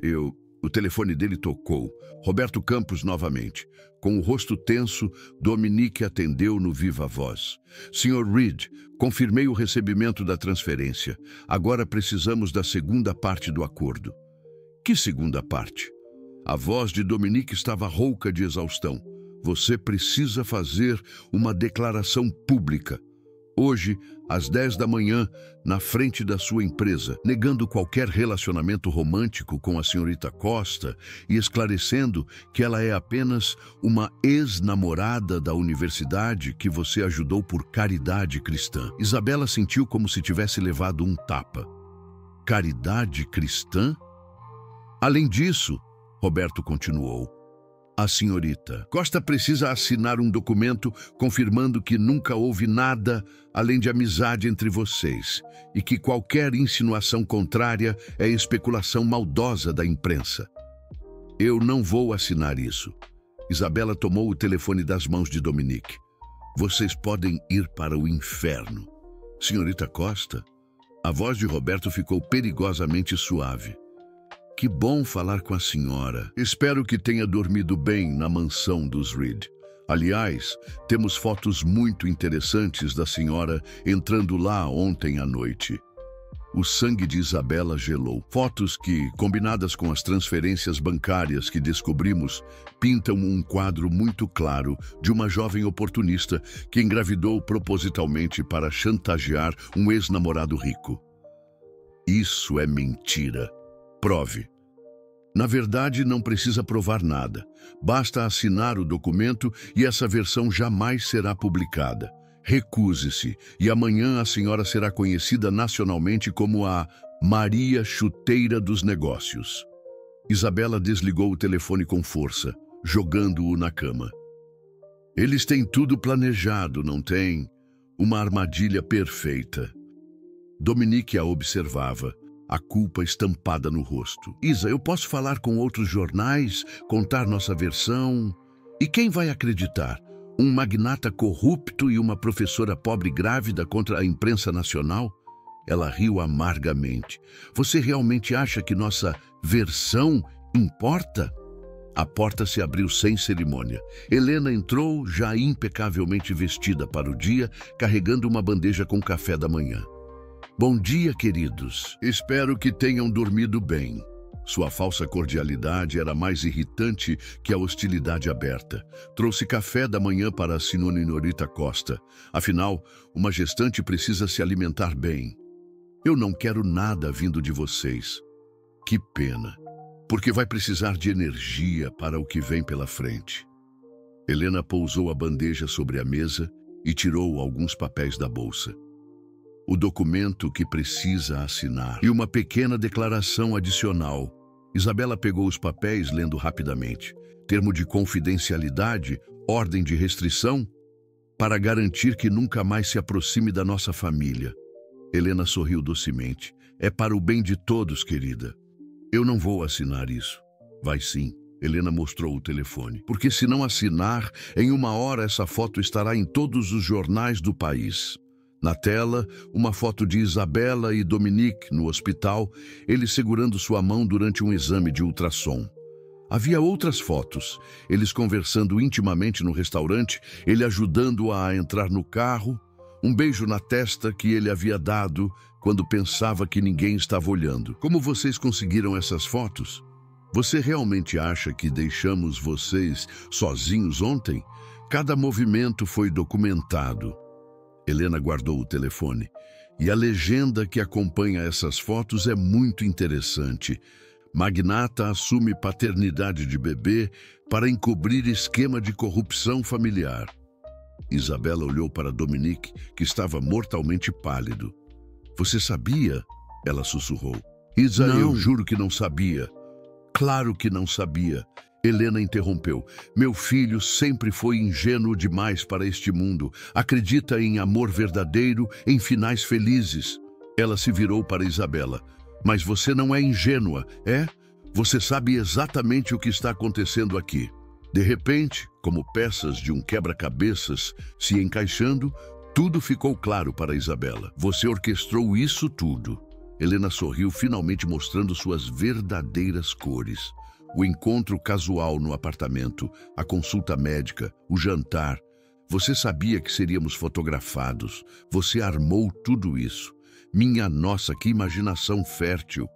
O telefone dele tocou. Roberto Campos novamente. Com o rosto tenso, Dominique atendeu no viva voz. Sr. Reed, confirmei o recebimento da transferência. Agora precisamos da segunda parte do acordo. Que segunda parte? A voz de Dominique estava rouca de exaustão. Você precisa fazer uma declaração pública. Hoje, às 10 da manhã, na frente da sua empresa, negando qualquer relacionamento romântico com a senhorita Costa e esclarecendo que ela é apenas uma ex-namorada da universidade que você ajudou por caridade cristã. Isabela sentiu como se tivesse levado um tapa. Caridade cristã? Além disso, Roberto continuou, a senhorita Costa precisa assinar um documento confirmando que nunca houve nada além de amizade entre vocês e que qualquer insinuação contrária é especulação maldosa da imprensa. Eu não vou assinar isso. Isabela tomou o telefone das mãos de Dominique. Vocês podem ir para o inferno. Senhorita Costa? A voz de Roberto ficou perigosamente suave. Que bom falar com a senhora. Espero que tenha dormido bem na mansão dos Reed. Aliás, temos fotos muito interessantes da senhora entrando lá ontem à noite. O sangue de Isabela gelou. Fotos que, combinadas com as transferências bancárias que descobrimos, pintam um quadro muito claro de uma jovem oportunista que engravidou propositalmente para chantagear um ex-namorado rico. Isso é mentira. Prove. Na verdade, não precisa provar nada. Basta assinar o documento e essa versão jamais será publicada. Recuse-se e amanhã a senhora será conhecida nacionalmente como a Maria Chuteira dos Negócios. Isabela desligou o telefone com força, jogando-o na cama. Eles têm tudo planejado, não têm? Uma armadilha perfeita. Dominique a observava, a culpa estampada no rosto. Isa, eu posso falar com outros jornais, contar nossa versão? E quem vai acreditar? Um magnata corrupto e uma professora pobre grávida contra a imprensa nacional? Ela riu amargamente. Você realmente acha que nossa versão importa? A porta se abriu sem cerimônia. Helena entrou, já impecavelmente vestida para o dia, carregando uma bandeja com café da manhã. Bom dia, queridos. Espero que tenham dormido bem. Sua falsa cordialidade era mais irritante que a hostilidade aberta. Trouxe café da manhã para a senhorita Costa. Afinal, uma gestante precisa se alimentar bem. Eu não quero nada vindo de vocês. Que pena, porque vai precisar de energia para o que vem pela frente. Helena pousou a bandeja sobre a mesa e tirou alguns papéis da bolsa. O documento que precisa assinar e uma pequena declaração adicional. Isabela pegou os papéis, lendo rapidamente. Termo de confidencialidade, ordem de restrição, para garantir que nunca mais se aproxime da nossa família. Helena sorriu docemente. É para o bem de todos, querida. Eu não vou assinar isso. Vai sim. Helena mostrou o telefone. Porque se não assinar, em 1 hora essa foto estará em todos os jornais do país. Na tela, uma foto de Isabela e Dominique no hospital, ele segurando sua mão durante um exame de ultrassom. Havia outras fotos, eles conversando intimamente no restaurante, ele ajudando-a a entrar no carro, um beijo na testa que ele havia dado quando pensava que ninguém estava olhando. Como vocês conseguiram essas fotos? Você realmente acha que deixamos vocês sozinhos ontem? Cada movimento foi documentado. Helena guardou o telefone. E a legenda que acompanha essas fotos é muito interessante. Magnata assume paternidade de bebê para encobrir esquema de corrupção familiar. Isabela olhou para Dominique, que estava mortalmente pálido. Você sabia? Ela sussurrou. Isa, Não. eu juro que não sabia. Claro que não sabia. Helena interrompeu. Meu filho sempre foi ingênuo demais para este mundo. Acredita em amor verdadeiro, em finais felizes. Ela se virou para Isabela. Mas você não é ingênua, é? Você sabe exatamente o que está acontecendo aqui. De repente, como peças de um quebra-cabeças se encaixando, tudo ficou claro para Isabela. Você orquestrou isso tudo. Helena sorriu, finalmente mostrando suas verdadeiras cores. O encontro casual no apartamento, a consulta médica, o jantar. Você sabia que seríamos fotografados. Você armou tudo isso. Minha nossa, que imaginação fértil.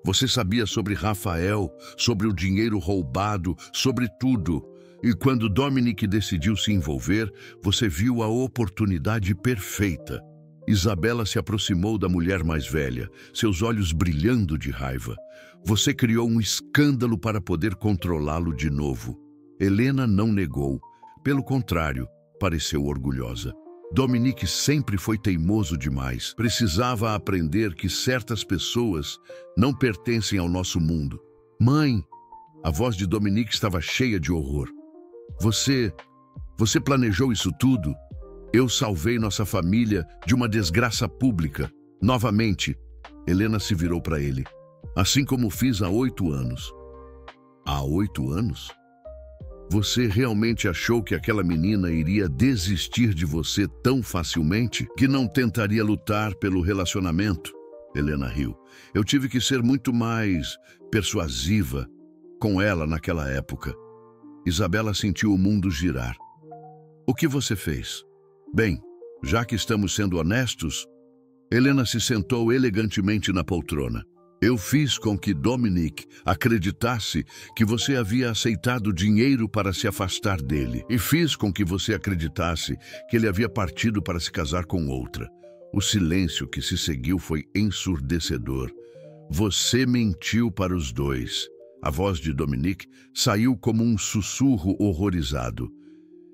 Você sabia sobre Rafael, sobre o dinheiro roubado, sobre tudo. E quando Dominique decidiu se envolver, você viu a oportunidade perfeita. Isabela se aproximou da mulher mais velha, seus olhos brilhando de raiva. Você criou um escândalo para poder controlá-lo de novo. Helena não negou. Pelo contrário, pareceu orgulhosa. Dominique sempre foi teimoso demais. Precisava aprender que certas pessoas não pertencem ao nosso mundo. Mãe, a voz de Dominique estava cheia de horror. Você planejou isso tudo? Eu salvei nossa família de uma desgraça pública. Novamente, Helena se virou para ele. Assim como fiz há 8 anos. Há 8 anos? Você realmente achou que aquela menina iria desistir de você tão facilmente? Que não tentaria lutar pelo relacionamento? Helena riu. Eu tive que ser muito mais persuasiva com ela naquela época. Isabela sentiu o mundo girar. O que você fez? Bem, já que estamos sendo honestos, Helena se sentou elegantemente na poltrona. Eu fiz com que Dominique acreditasse que você havia aceitado dinheiro para se afastar dele. E fiz com que você acreditasse que ele havia partido para se casar com outra. O silêncio que se seguiu foi ensurdecedor. Você mentiu para os dois. A voz de Dominique saiu como um sussurro horrorizado.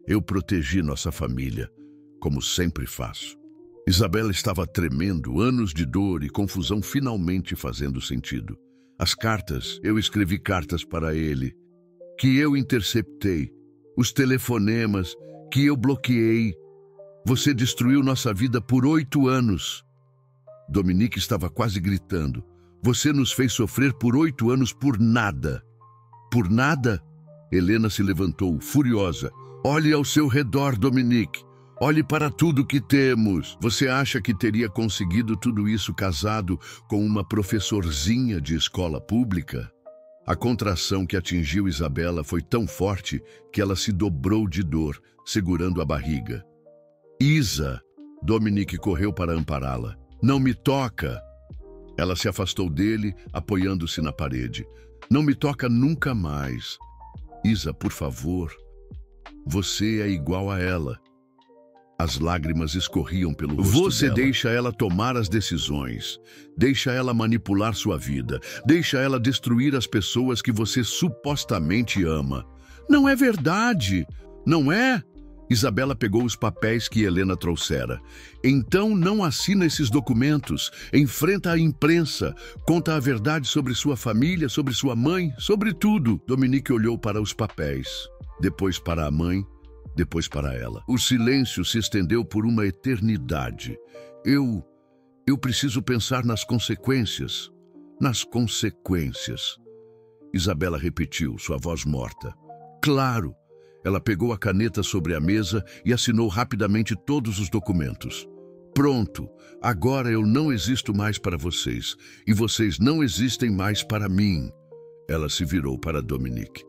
Eu protegi nossa família, como sempre faço. Isabela estava tremendo, anos de dor e confusão finalmente fazendo sentido. As cartas, eu escrevi cartas para ele, que eu interceptei. Os telefonemas, que eu bloqueei. Você destruiu nossa vida por 8 anos. Dominique estava quase gritando. Você nos fez sofrer por 8 anos por nada. Por nada? Helena se levantou, furiosa. Olhe ao seu redor, Dominique. Olhe para tudo que temos. Você acha que teria conseguido tudo isso casado com uma professorzinha de escola pública? A contração que atingiu Isabela foi tão forte que ela se dobrou de dor, segurando a barriga. Isa! Dominique correu para ampará-la. Não me toca! Ela se afastou dele, apoiando-se na parede. Não me toca nunca mais. Isa, por favor. Você é igual a ela. As lágrimas escorriam pelo rosto dela. Você deixa ela tomar as decisões. Deixa ela manipular sua vida. Deixa ela destruir as pessoas que você supostamente ama. Não é verdade. Não é? Isabela pegou os papéis que Helena trouxera. Então não assina esses documentos. Enfrenta a imprensa. Conta a verdade sobre sua família, sobre sua mãe, sobre tudo. Dominique olhou para os papéis, depois para a mãe, depois para ela. O silêncio se estendeu por uma eternidade. Eu preciso pensar nas consequências. Nas consequências. Isabela repetiu, sua voz morta. Claro. Ela pegou a caneta sobre a mesa e assinou rapidamente todos os documentos. Pronto, agora eu não existo mais para vocês, e vocês não existem mais para mim. Ela se virou para Dominique.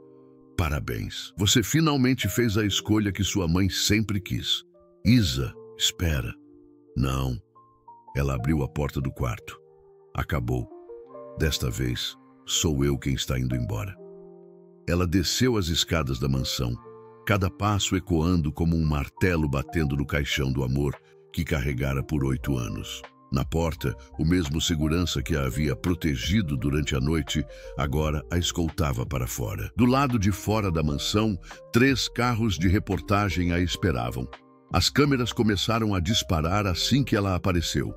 Parabéns, você finalmente fez a escolha que sua mãe sempre quis. Isa, espera. Não. Ela abriu a porta do quarto. Acabou. Desta vez, sou eu quem está indo embora. Ela desceu as escadas da mansão, cada passo ecoando como um martelo batendo no caixão do amor que carregara por 8 anos. Na porta, o mesmo segurança que a havia protegido durante a noite, agora a escoltava para fora. Do lado de fora da mansão, 3 carros de reportagem a esperavam. As câmeras começaram a disparar assim que ela apareceu.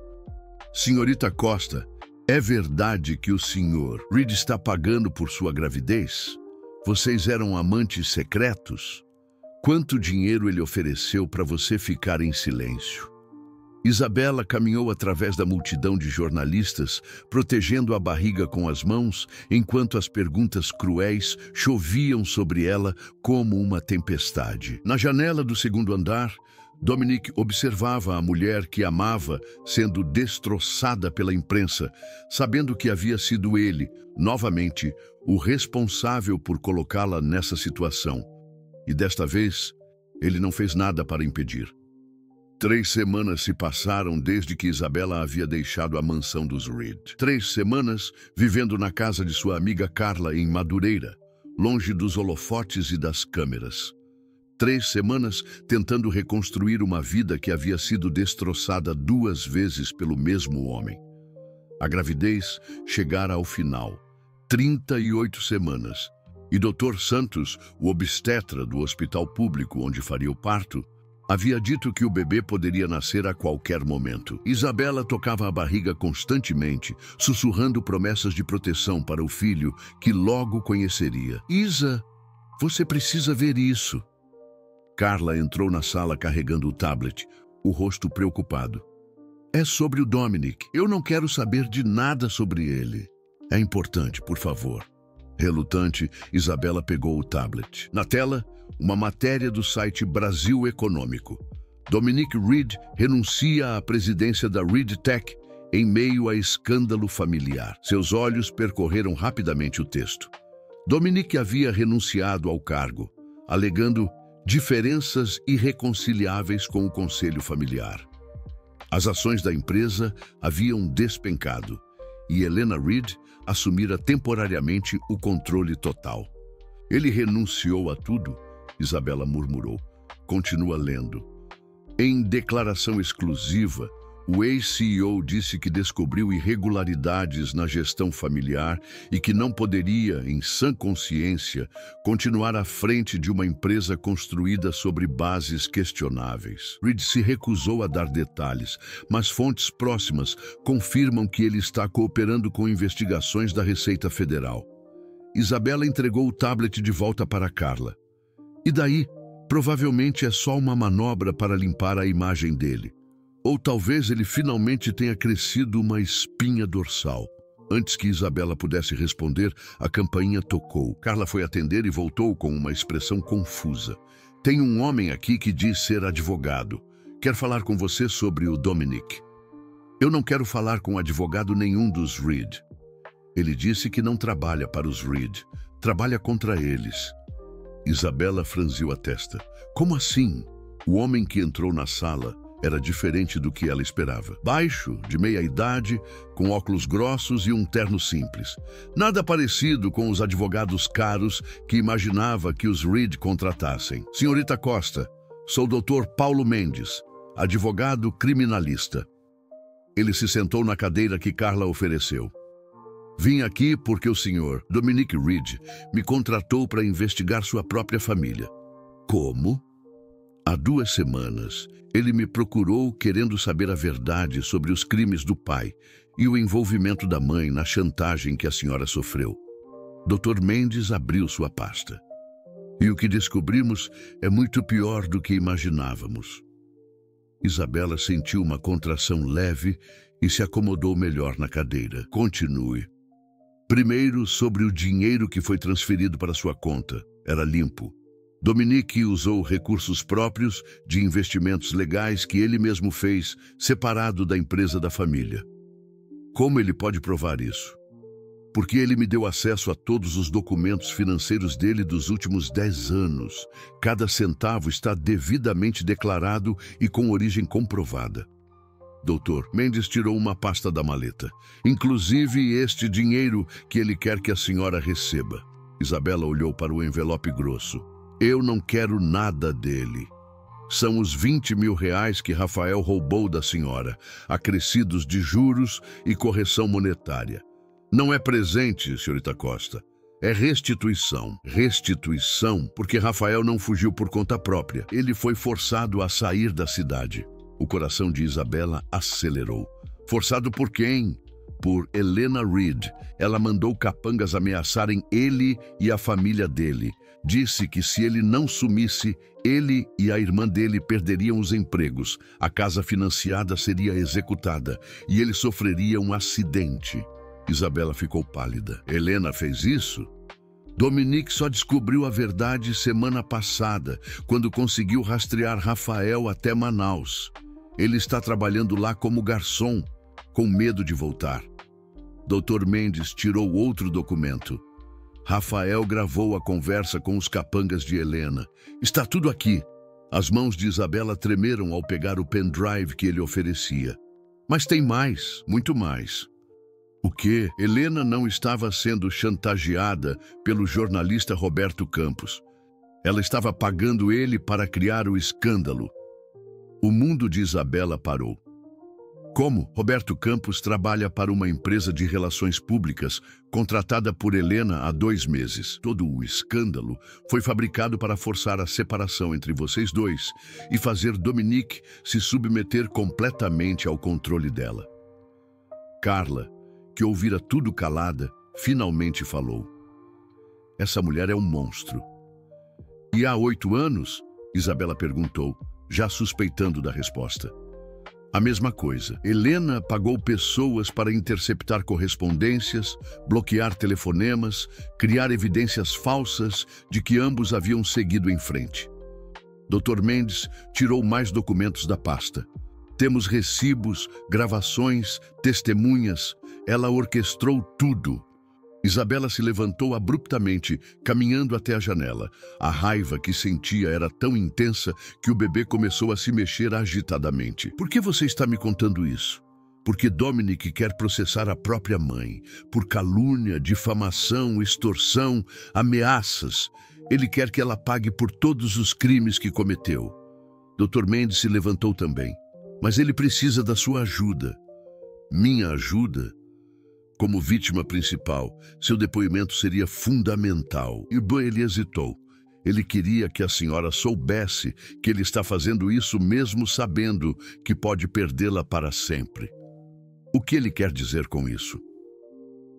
Senhorita Costa, é verdade que o senhor Reed está pagando por sua gravidez? Vocês eram amantes secretos? Quanto dinheiro ele ofereceu para você ficar em silêncio? Isabela caminhou através da multidão de jornalistas, protegendo a barriga com as mãos, enquanto as perguntas cruéis choviam sobre ela como uma tempestade. Na janela do 2º andar, Dominique observava a mulher que amava sendo destroçada pela imprensa, sabendo que havia sido ele, novamente, o responsável por colocá-la nessa situação. E desta vez, ele não fez nada para impedir. 3 semanas se passaram desde que Isabela havia deixado a mansão dos Reed. 3 semanas vivendo na casa de sua amiga Carla em Madureira, longe dos holofotes e das câmeras. 3 semanas tentando reconstruir uma vida que havia sido destroçada 2 vezes pelo mesmo homem. A gravidez chegara ao final, 38 semanas, e Dr. Santos, o obstetra do hospital público onde faria o parto, havia dito que o bebê poderia nascer a qualquer momento. Isabela tocava a barriga constantemente, sussurrando promessas de proteção para o filho que logo conheceria. Isa, você precisa ver isso. Carla entrou na sala carregando o tablet, o rosto preocupado. É sobre o Dominique. Eu não quero saber de nada sobre ele. É importante, por favor. Relutante, Isabela pegou o tablet. Na tela, uma matéria do site Brasil Econômico. Dominique Reed renuncia à presidência da Reed Tech em meio a escândalo familiar. Seus olhos percorreram rapidamente o texto. Dominique havia renunciado ao cargo, alegando diferenças irreconciliáveis com o conselho familiar. As ações da empresa haviam despencado e Helena Reed assumira temporariamente o controle total. Ele renunciou a tudo, Isabela murmurou. Continua lendo. Em declaração exclusiva, o ex-CEO disse que descobriu irregularidades na gestão familiar e que não poderia, em sã consciência, continuar à frente de uma empresa construída sobre bases questionáveis. Reed se recusou a dar detalhes, mas fontes próximas confirmam que ele está cooperando com investigações da Receita Federal. Isabela entregou o tablet de volta para Carla. E daí, provavelmente é só uma manobra para limpar a imagem dele. Ou talvez ele finalmente tenha crescido uma espinha dorsal. Antes que Isabela pudesse responder, a campainha tocou. Carla foi atender e voltou com uma expressão confusa. Tem um homem aqui que diz ser advogado. Quer falar com você sobre o Dominique. Eu não quero falar com advogado nenhum dos Reed. Ele disse que não trabalha para os Reed. Trabalha contra eles. Isabela franziu a testa. Como assim? O homem que entrou na sala era diferente do que ela esperava. Baixo, de meia-idade, com óculos grossos e um terno simples. Nada parecido com os advogados caros que imaginava que os Reed contratassem. Senhorita Costa, sou o Dr. Paulo Mendes, advogado criminalista. Ele se sentou na cadeira que Carla ofereceu. Vim aqui porque o senhor, Dominique Reed, me contratou para investigar sua própria família. Como? Há 2 semanas, ele me procurou querendo saber a verdade sobre os crimes do pai e o envolvimento da mãe na chantagem que a senhora sofreu. Dr. Mendes abriu sua pasta. E o que descobrimos é muito pior do que imaginávamos. Isabela sentiu uma contração leve e se acomodou melhor na cadeira. Continue. Primeiro, sobre o dinheiro que foi transferido para sua conta. Era limpo. Dominique usou recursos próprios de investimentos legais que ele mesmo fez, separado da empresa da família. Como ele pode provar isso? Porque ele me deu acesso a todos os documentos financeiros dele dos últimos 10 anos. Cada centavo está devidamente declarado e com origem comprovada. Doutor Mendes tirou uma pasta da maleta. Inclusive este dinheiro que ele quer que a senhora receba. Isabela olhou para o envelope grosso. Eu não quero nada dele. São os 20 mil reais que Rafael roubou da senhora, acrescidos de juros e correção monetária. Não é presente, senhorita Costa. É restituição. Restituição porque Rafael não fugiu por conta própria. Ele foi forçado a sair da cidade. O coração de Isabela acelerou. Forçado por quem? Por Helena Reed. Ela mandou capangas ameaçarem ele e a família dele. Disse que se ele não sumisse, ele e a irmã dele perderiam os empregos, a casa financiada seria executada e ele sofreria um acidente. Isabela ficou pálida. Helena fez isso? Dominique só descobriu a verdade semana passada, quando conseguiu rastrear Rafael até Manaus. Ele está trabalhando lá como garçom, com medo de voltar. Dr. Mendes tirou outro documento. Rafael gravou a conversa com os capangas de Helena. Está tudo aqui. As mãos de Isabela tremeram ao pegar o pendrive que ele oferecia. Mas tem mais, muito mais. O quê? Helena não estava sendo chantageada pelo jornalista Roberto Campos. Ela estava pagando ele para criar o escândalo. O mundo de Isabela parou. Como? Roberto Campos trabalha para uma empresa de relações públicas contratada por Helena há 2 meses. Todo o escândalo foi fabricado para forçar a separação entre vocês dois e fazer Dominique se submeter completamente ao controle dela. Carla, que ouvira tudo calada, finalmente falou. Essa mulher é um monstro. E há 8 anos? Isabela perguntou, já suspeitando da resposta. A mesma coisa. Helena pagou pessoas para interceptar correspondências, bloquear telefonemas, criar evidências falsas de que ambos haviam seguido em frente. Dr. Mendes tirou mais documentos da pasta. Temos recibos, gravações, testemunhas. Ela orquestrou tudo. Isabela se levantou abruptamente, caminhando até a janela. A raiva que sentia era tão intensa que o bebê começou a se mexer agitadamente. Por que você está me contando isso? Porque Dominique quer processar a própria mãe, por calúnia, difamação, extorsão, ameaças. Ele quer que ela pague por todos os crimes que cometeu. Dr. Mendes se levantou também. Mas ele precisa da sua ajuda. Minha ajuda? Como vítima principal, seu depoimento seria fundamental. E ele hesitou. Ele queria que a senhora soubesse que ele está fazendo isso mesmo sabendo que pode perdê-la para sempre. O que ele quer dizer com isso?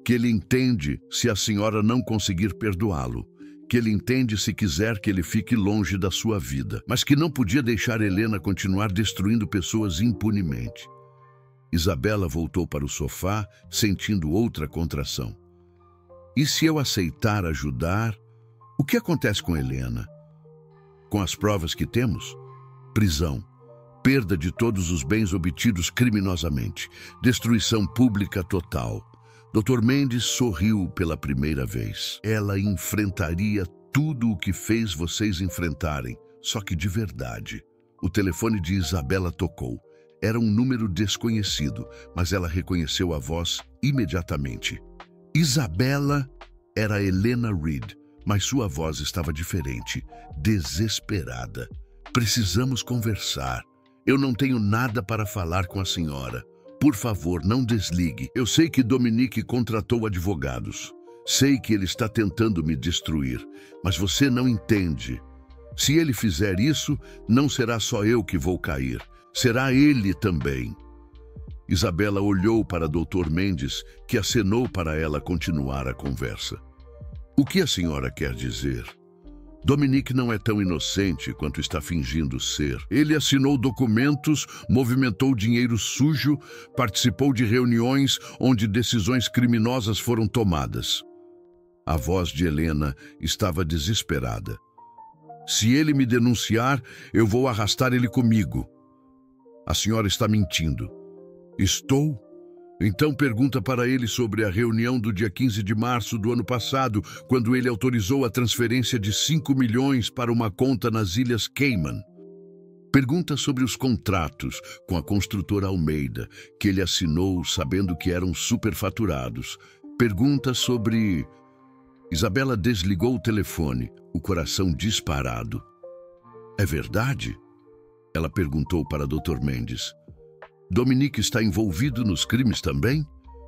Que ele entende se a senhora não conseguir perdoá-lo. Que ele entende se quiser que ele fique longe da sua vida. Mas que não podia deixar Helena continuar destruindo pessoas impunemente. Isabela voltou para o sofá, sentindo outra contração. E se eu aceitar ajudar, o que acontece com Helena? Com as provas que temos? Prisão, perda de todos os bens obtidos criminosamente, destruição pública total. Dr. Mendes sorriu pela primeira vez. Ela enfrentaria tudo o que fez vocês enfrentarem, só que de verdade. O telefone de Isabela tocou. Era um número desconhecido, mas ela reconheceu a voz imediatamente. Isabela era Helena Reed, mas sua voz estava diferente, desesperada. Precisamos conversar. Eu não tenho nada para falar com a senhora. Por favor, não desligue. Eu sei que Dominique contratou advogados. Sei que ele está tentando me destruir, mas você não entende. Se ele fizer isso, não será só eu que vou cair. Será ele também. Isabela olhou para Dr. Mendes, que acenou para ela continuar a conversa. O que a senhora quer dizer? Dominique não é tão inocente quanto está fingindo ser. Ele assinou documentos, movimentou dinheiro sujo, participou de reuniões onde decisões criminosas foram tomadas. A voz de Helena estava desesperada. Se ele me denunciar, eu vou arrastar ele comigo. A senhora está mentindo. Estou? Então pergunta para ele sobre a reunião do dia 15 de março do ano passado, quando ele autorizou a transferência de 5 milhões para uma conta nas Ilhas Cayman. Pergunta sobre os contratos com a construtora Almeida, que ele assinou sabendo que eram superfaturados. Pergunta sobre... Isabela desligou o telefone, o coração disparado. É verdade? Ela perguntou para Dr. Mendes. Dominique está envolvido nos crimes também?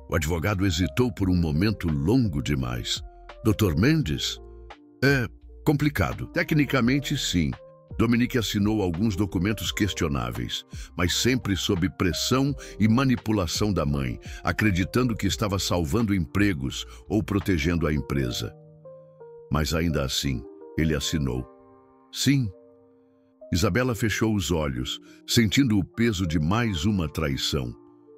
O advogado hesitou por um momento longo demais. Dr. Mendes? É complicado. Tecnicamente, sim. Dominique assinou alguns documentos questionáveis, mas sempre sob pressão e manipulação da mãe, acreditando que estava salvando empregos ou protegendo a empresa. Mas ainda assim, ele assinou. Sim. Isabela fechou os olhos, sentindo o peso de mais uma traição.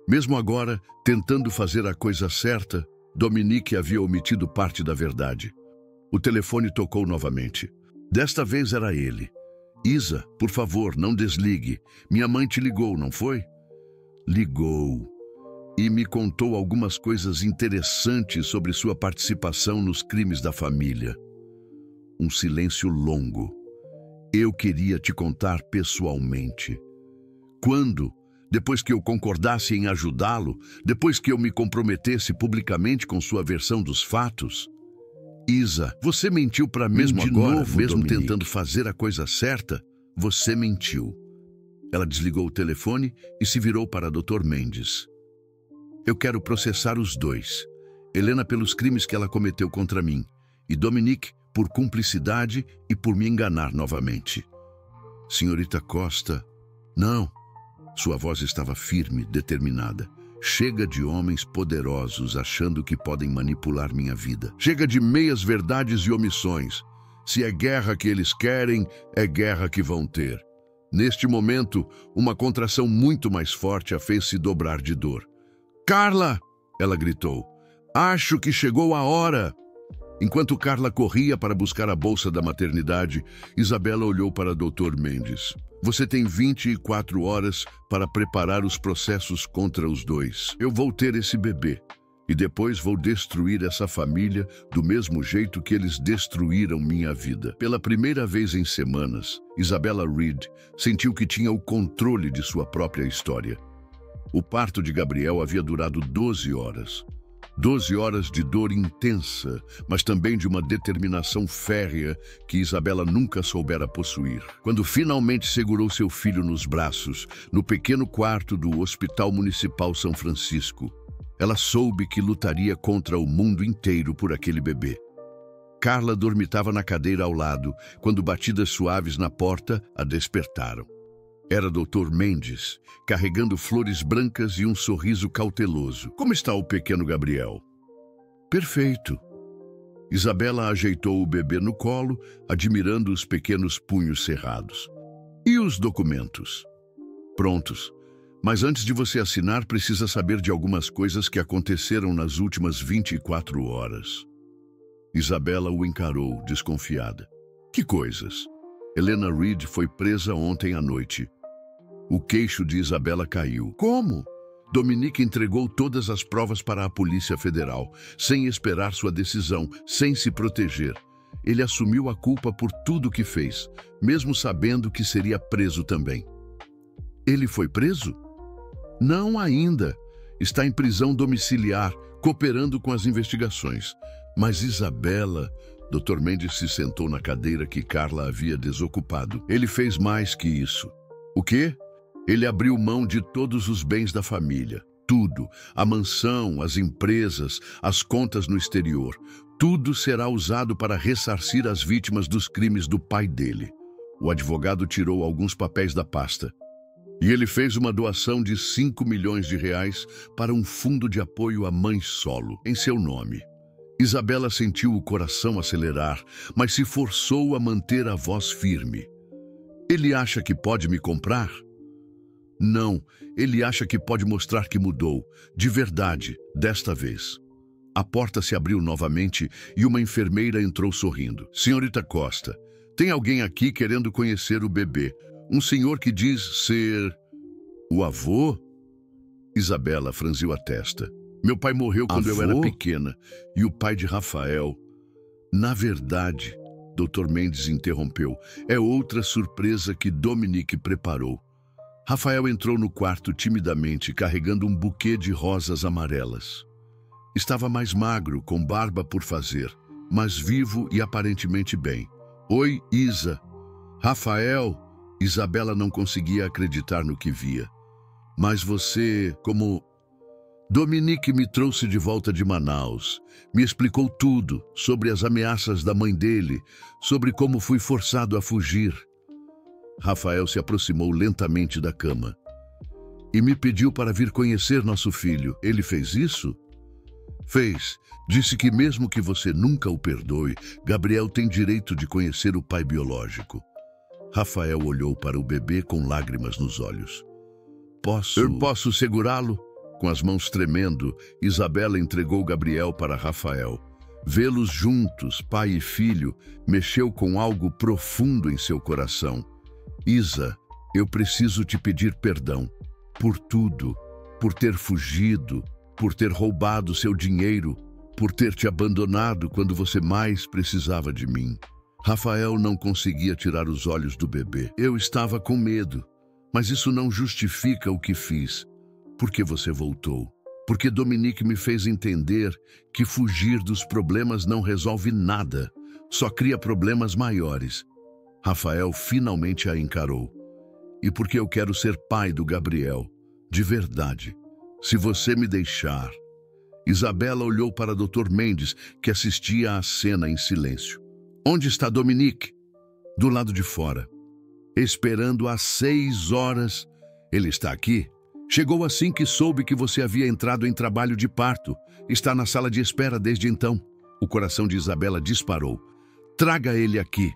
Mesmo agora, tentando fazer a coisa certa, Dominique havia omitido parte da verdade. O telefone tocou novamente. Desta vez era ele. Isa, por favor, não desligue. Minha mãe te ligou, não foi? Ligou. E me contou algumas coisas interessantes sobre sua participação nos crimes da família. Um silêncio longo. Eu queria te contar pessoalmente. Quando? Depois que eu concordasse em ajudá-lo? Depois que eu me comprometesse publicamente com sua versão dos fatos? Isa, você mentiu para mim mesmo agora, novo, mesmo Dominique. Tentando fazer a coisa certa? Você mentiu. Ela desligou o telefone e se virou para Dr. Mendes. Eu quero processar os dois. Helena pelos crimes que ela cometeu contra mim e Dominique por cumplicidade e por me enganar novamente. Senhorita Costa... Não. Sua voz estava firme, determinada. Chega de homens poderosos achando que podem manipular minha vida. Chega de meias verdades e omissões. Se é guerra que eles querem, é guerra que vão ter. Neste momento, uma contração muito mais forte a fez se dobrar de dor. Carla! Ela gritou. Acho que chegou a hora! Enquanto Carla corria para buscar a bolsa da maternidade, Isabela olhou para Dr. Mendes. Você tem 24 horas para preparar os processos contra os dois. Eu vou ter esse bebê. E depois vou destruir essa família do mesmo jeito que eles destruíram minha vida. Pela primeira vez em semanas, Isabela Reed sentiu que tinha o controle de sua própria história. O parto de Gabriel havia durado 12 horas. 12 horas de dor intensa, mas também de uma determinação férrea que Isabela nunca soubera possuir. Quando finalmente segurou seu filho nos braços, no pequeno quarto do Hospital Municipal São Francisco, ela soube que lutaria contra o mundo inteiro por aquele bebê. Carla dormitava na cadeira ao lado, quando batidas suaves na porta a despertaram. Era Dr. Mendes, carregando flores brancas e um sorriso cauteloso. Como está o pequeno Gabriel? Perfeito. Isabela ajeitou o bebê no colo, admirando os pequenos punhos cerrados. E os documentos? Prontos. Mas antes de você assinar, precisa saber de algumas coisas que aconteceram nas últimas 24 horas. Isabela o encarou, desconfiada. Que coisas? Helena Reed foi presa ontem à noite. O queixo de Isabela caiu. Como? Dominique entregou todas as provas para a Polícia Federal, sem esperar sua decisão, sem se proteger. Ele assumiu a culpa por tudo que fez, mesmo sabendo que seria preso também. Ele foi preso? Não ainda. Está em prisão domiciliar, cooperando com as investigações. Mas Isabela... Dr. Mendes se sentou na cadeira que Carla havia desocupado. Ele fez mais que isso. O quê? Ele abriu mão de todos os bens da família. Tudo. A mansão, as empresas, as contas no exterior. Tudo será usado para ressarcir as vítimas dos crimes do pai dele. O advogado tirou alguns papéis da pasta. E ele fez uma doação de 5 milhões de reais para um fundo de apoio à mãe solo, em seu nome. Isabela sentiu o coração acelerar, mas se forçou a manter a voz firme. Ele acha que pode me comprar? Não, ele acha que pode mostrar que mudou, de verdade, desta vez. A porta se abriu novamente e uma enfermeira entrou sorrindo. Senhorita Costa, Tem alguém aqui querendo conhecer o bebê. Um senhor que diz ser o avô? Isabela franziu a testa. Meu pai morreu quando eu era pequena. E o pai de Rafael... Na verdade, Dr. Mendes interrompeu, é outra surpresa que Dominique preparou. Rafael entrou no quarto timidamente, carregando um buquê de rosas amarelas. Estava mais magro, com barba por fazer, mas vivo e aparentemente bem. Oi, Isa. Rafael. Isabela não conseguia acreditar no que via. Mas você, como... Dominique me trouxe de volta de Manaus. Me explicou tudo sobre as ameaças da mãe dele, sobre como fui forçado a fugir. Rafael se aproximou lentamente da cama. E me pediu para vir conhecer nosso filho. Ele fez isso? Fez. Disse que mesmo que você nunca o perdoe, Gabriel tem direito de conhecer o pai biológico. Rafael olhou para o bebê com lágrimas nos olhos. Eu posso segurá-lo? Com as mãos tremendo, Isabela entregou Gabriel para Rafael. Vê-los juntos, pai e filho, mexeu com algo profundo em seu coração. Isa, eu preciso te pedir perdão. Por tudo. Por ter fugido, por ter roubado seu dinheiro, por ter te abandonado quando você mais precisava de mim. Rafael não conseguia tirar os olhos do bebê. Eu estava com medo, mas isso não justifica o que fiz. Por que você voltou? Porque Dominique me fez entender que fugir dos problemas não resolve nada, só cria problemas maiores. Rafael finalmente a encarou. E porque eu quero ser pai do Gabriel, de verdade. Se você me deixar... Isabela olhou para Dr. Mendes, que assistia à cena em silêncio. Onde está Dominique? Do lado de fora. Esperando há 6 horas. Ele está aqui? Chegou assim que soube que você havia entrado em trabalho de parto. Está na sala de espera desde então. O coração de Isabela disparou. Traga ele aqui.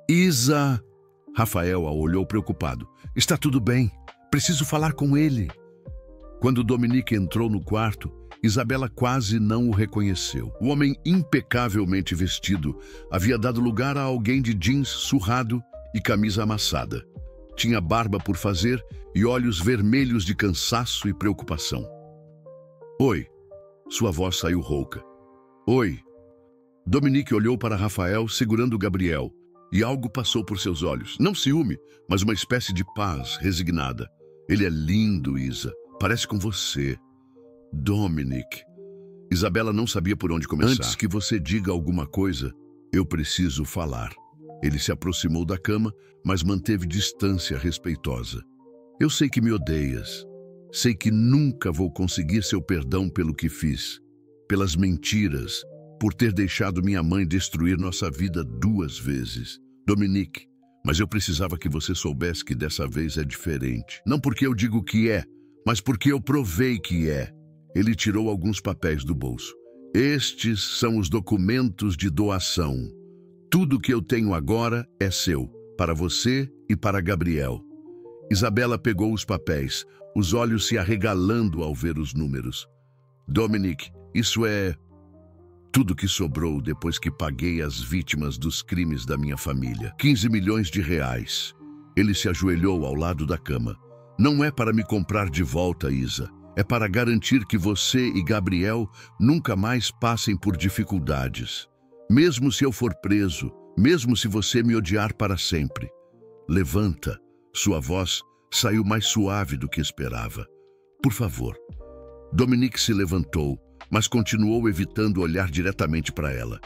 Isa... Rafael a olhou preocupado. Está tudo bem. Preciso falar com ele. Quando Dominique entrou no quarto, Isabela quase não o reconheceu. O homem impecavelmente vestido havia dado lugar a alguém de jeans surrado e camisa amassada. Tinha barba por fazer e olhos vermelhos de cansaço e preocupação. Oi. Sua voz saiu rouca. Oi. Dominique olhou para Rafael segurando Gabriel e algo passou por seus olhos. Não ciúme, mas uma espécie de paz resignada. Ele é lindo, Isa. Parece com você. Dominique. Isabela não sabia por onde começar. Antes que você diga alguma coisa, eu preciso falar. Ele se aproximou da cama, mas manteve distância respeitosa. Eu sei que me odeias. Sei que nunca vou conseguir seu perdão pelo que fiz. Pelas mentiras, por ter deixado minha mãe destruir nossa vida 2 vezes. Dominique, mas eu precisava que você soubesse que dessa vez é diferente. Não porque eu digo que é, mas porque eu provei que é. Ele tirou alguns papéis do bolso. Estes são os documentos de doação. Tudo que eu tenho agora é seu, para você e para Gabriel. Isabela pegou os papéis, os olhos se arregalando ao ver os números. Dominique, isso é tudo que sobrou depois que paguei as vítimas dos crimes da minha família. 15 milhões de reais. Ele se ajoelhou ao lado da cama. Não é para me comprar de volta, Isa. É para garantir que você e Gabriel nunca mais passem por dificuldades. Mesmo se eu for preso, mesmo se você me odiar para sempre. Levanta. Sua voz saiu mais suave do que esperava. Por favor. Dominique se levantou, mas continuou evitando olhar diretamente para ela.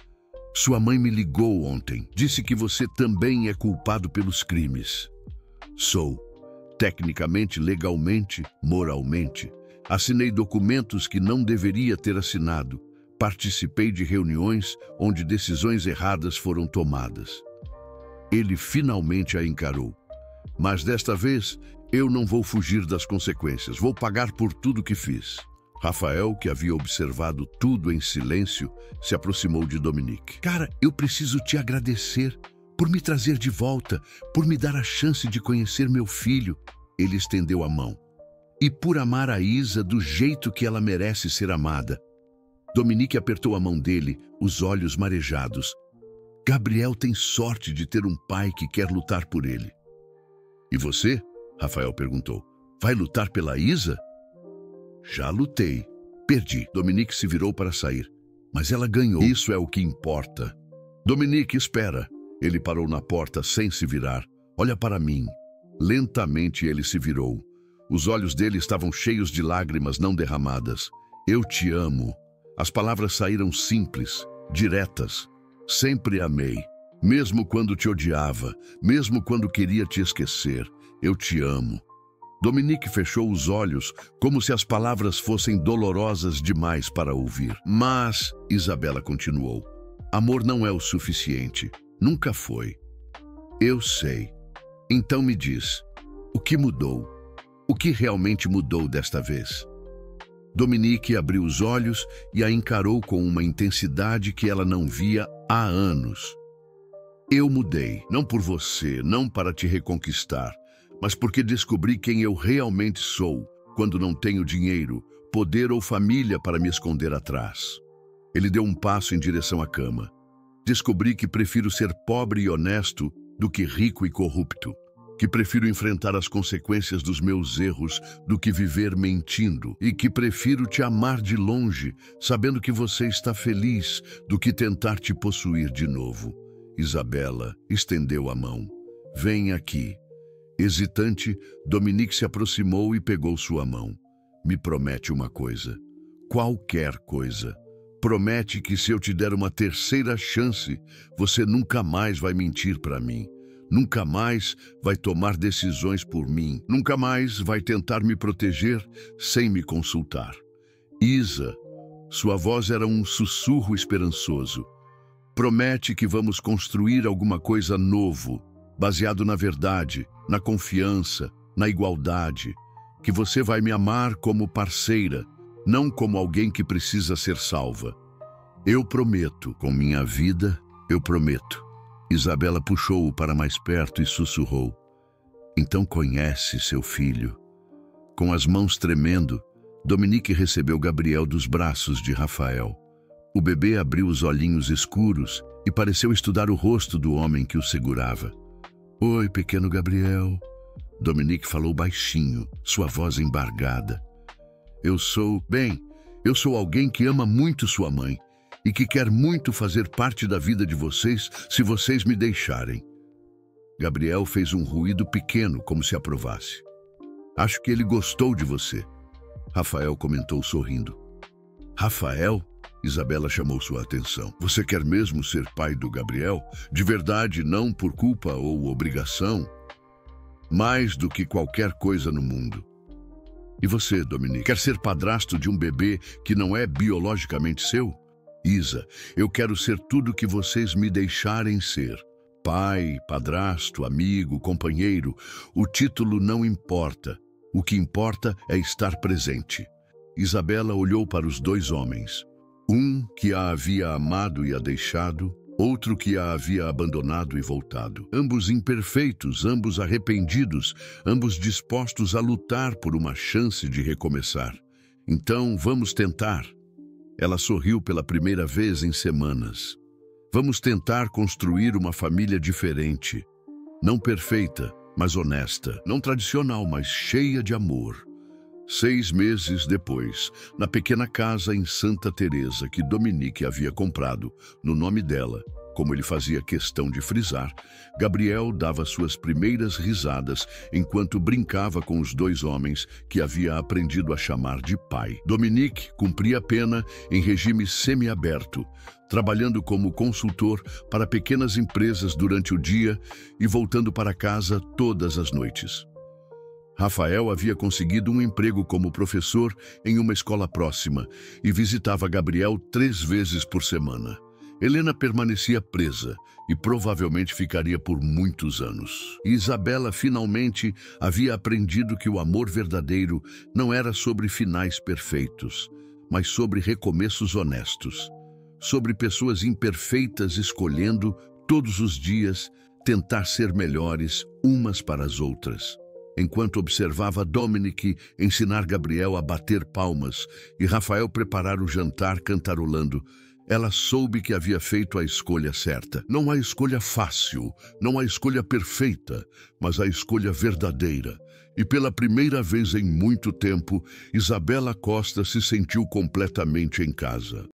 Sua mãe me ligou ontem. Disse que você também é culpado pelos crimes. Sou. Tecnicamente, legalmente, moralmente. Assinei documentos que não deveria ter assinado. Participei de reuniões onde decisões erradas foram tomadas. Ele finalmente a encarou. Mas desta vez, eu não vou fugir das consequências. Vou pagar por tudo que fiz. Rafael, que havia observado tudo em silêncio, se aproximou de Dominique. Cara, eu preciso te agradecer por me trazer de volta, por me dar a chance de conhecer meu filho. Ele estendeu a mão. E por amar a Isa do jeito que ela merece ser amada. Dominique apertou a mão dele, os olhos marejados. Gabriel tem sorte de ter um pai que quer lutar por ele. E você? Rafael perguntou. Vai lutar pela Isa? Já lutei. Perdi. Dominique se virou para sair. Mas ela ganhou. Isso é o que importa. Dominique, espera. Ele parou na porta sem se virar. Olha para mim. Lentamente ele se virou. Os olhos dele estavam cheios de lágrimas não derramadas. Eu te amo. As palavras saíram simples, diretas. Sempre amei. Mesmo quando te odiava, mesmo quando queria te esquecer. Eu te amo. Dominique fechou os olhos, como se as palavras fossem dolorosas demais para ouvir. Mas, Isabela continuou, amor não é o suficiente. Nunca foi. Eu sei. Então me diz, o que mudou? O que realmente mudou desta vez? Dominique abriu os olhos e a encarou com uma intensidade que ela não via há anos. Eu mudei, não por você, não para te reconquistar, mas porque descobri quem eu realmente sou, quando não tenho dinheiro, poder ou família para me esconder atrás. Ele deu um passo em direção à cama. Descobri que prefiro ser pobre e honesto do que rico e corrupto, que prefiro enfrentar as consequências dos meus erros do que viver mentindo, e que prefiro te amar de longe, sabendo que você está feliz, do que tentar te possuir de novo. Isabela estendeu a mão. Vem aqui. Hesitante, Dominique se aproximou e pegou sua mão. Me promete uma coisa. Qualquer coisa. Promete que se eu te der uma terceira chance, você nunca mais vai mentir para mim. Nunca mais vai tomar decisões por mim. Nunca mais vai tentar me proteger sem me consultar. Isa, sua voz era um sussurro esperançoso. Promete que vamos construir alguma coisa novo, baseado na verdade, na confiança, na igualdade. Que você vai me amar como parceira, não como alguém que precisa ser salva. Eu prometo, com minha vida, eu prometo. Isabela puxou-o para mais perto e sussurrou. Então conhece seu filho. Com as mãos tremendo, Dominique recebeu Gabriel dos braços de Rafael. O bebê abriu os olhinhos escuros e pareceu estudar o rosto do homem que o segurava. Oi, pequeno Gabriel. Dominique falou baixinho, sua voz embargada. Eu sou alguém que ama muito sua mãe e que quer muito fazer parte da vida de vocês se vocês me deixarem. Gabriel fez um ruído pequeno, como se aprovasse. Acho que ele gostou de você, Rafael comentou sorrindo. Rafael? Isabela chamou sua atenção. Você quer mesmo ser pai do Gabriel? De verdade, não por culpa ou obrigação? Mais do que qualquer coisa no mundo. E você, Dominique, quer ser padrasto de um bebê que não é biologicamente seu? Isa, eu quero ser tudo que vocês me deixarem ser. Pai, padrasto, amigo, companheiro, o título não importa. O que importa é estar presente. Isabela olhou para os dois homens. Um que a havia amado e a deixado, outro que a havia abandonado e voltado. Ambos imperfeitos, ambos arrependidos, ambos dispostos a lutar por uma chance de recomeçar. Então, vamos tentar. Ela sorriu pela primeira vez em semanas. Vamos tentar construir uma família diferente. Não perfeita, mas honesta. Não tradicional, mas cheia de amor. 6 meses depois, na pequena casa em Santa Teresa que Dominique havia comprado, no nome dela, como ele fazia questão de frisar, Gabriel dava suas primeiras risadas enquanto brincava com os dois homens que havia aprendido a chamar de pai. Dominique cumpria a pena em regime semiaberto, trabalhando como consultor para pequenas empresas durante o dia e voltando para casa todas as noites. Rafael havia conseguido um emprego como professor em uma escola próxima e visitava Gabriel 3 vezes por semana. Helena permanecia presa e provavelmente ficaria por muitos anos. E Isabela finalmente havia aprendido que o amor verdadeiro não era sobre finais perfeitos, mas sobre recomeços honestos, sobre pessoas imperfeitas escolhendo, todos os dias, tentar ser melhores umas para as outras. Enquanto observava Dominique ensinar Gabriel a bater palmas e Rafael preparar o jantar cantarolando, Ela soube que havia feito a escolha certa. Não a escolha fácil, não a escolha perfeita, mas a escolha verdadeira. E pela primeira vez em muito tempo, Isabela Costa se sentiu completamente em casa.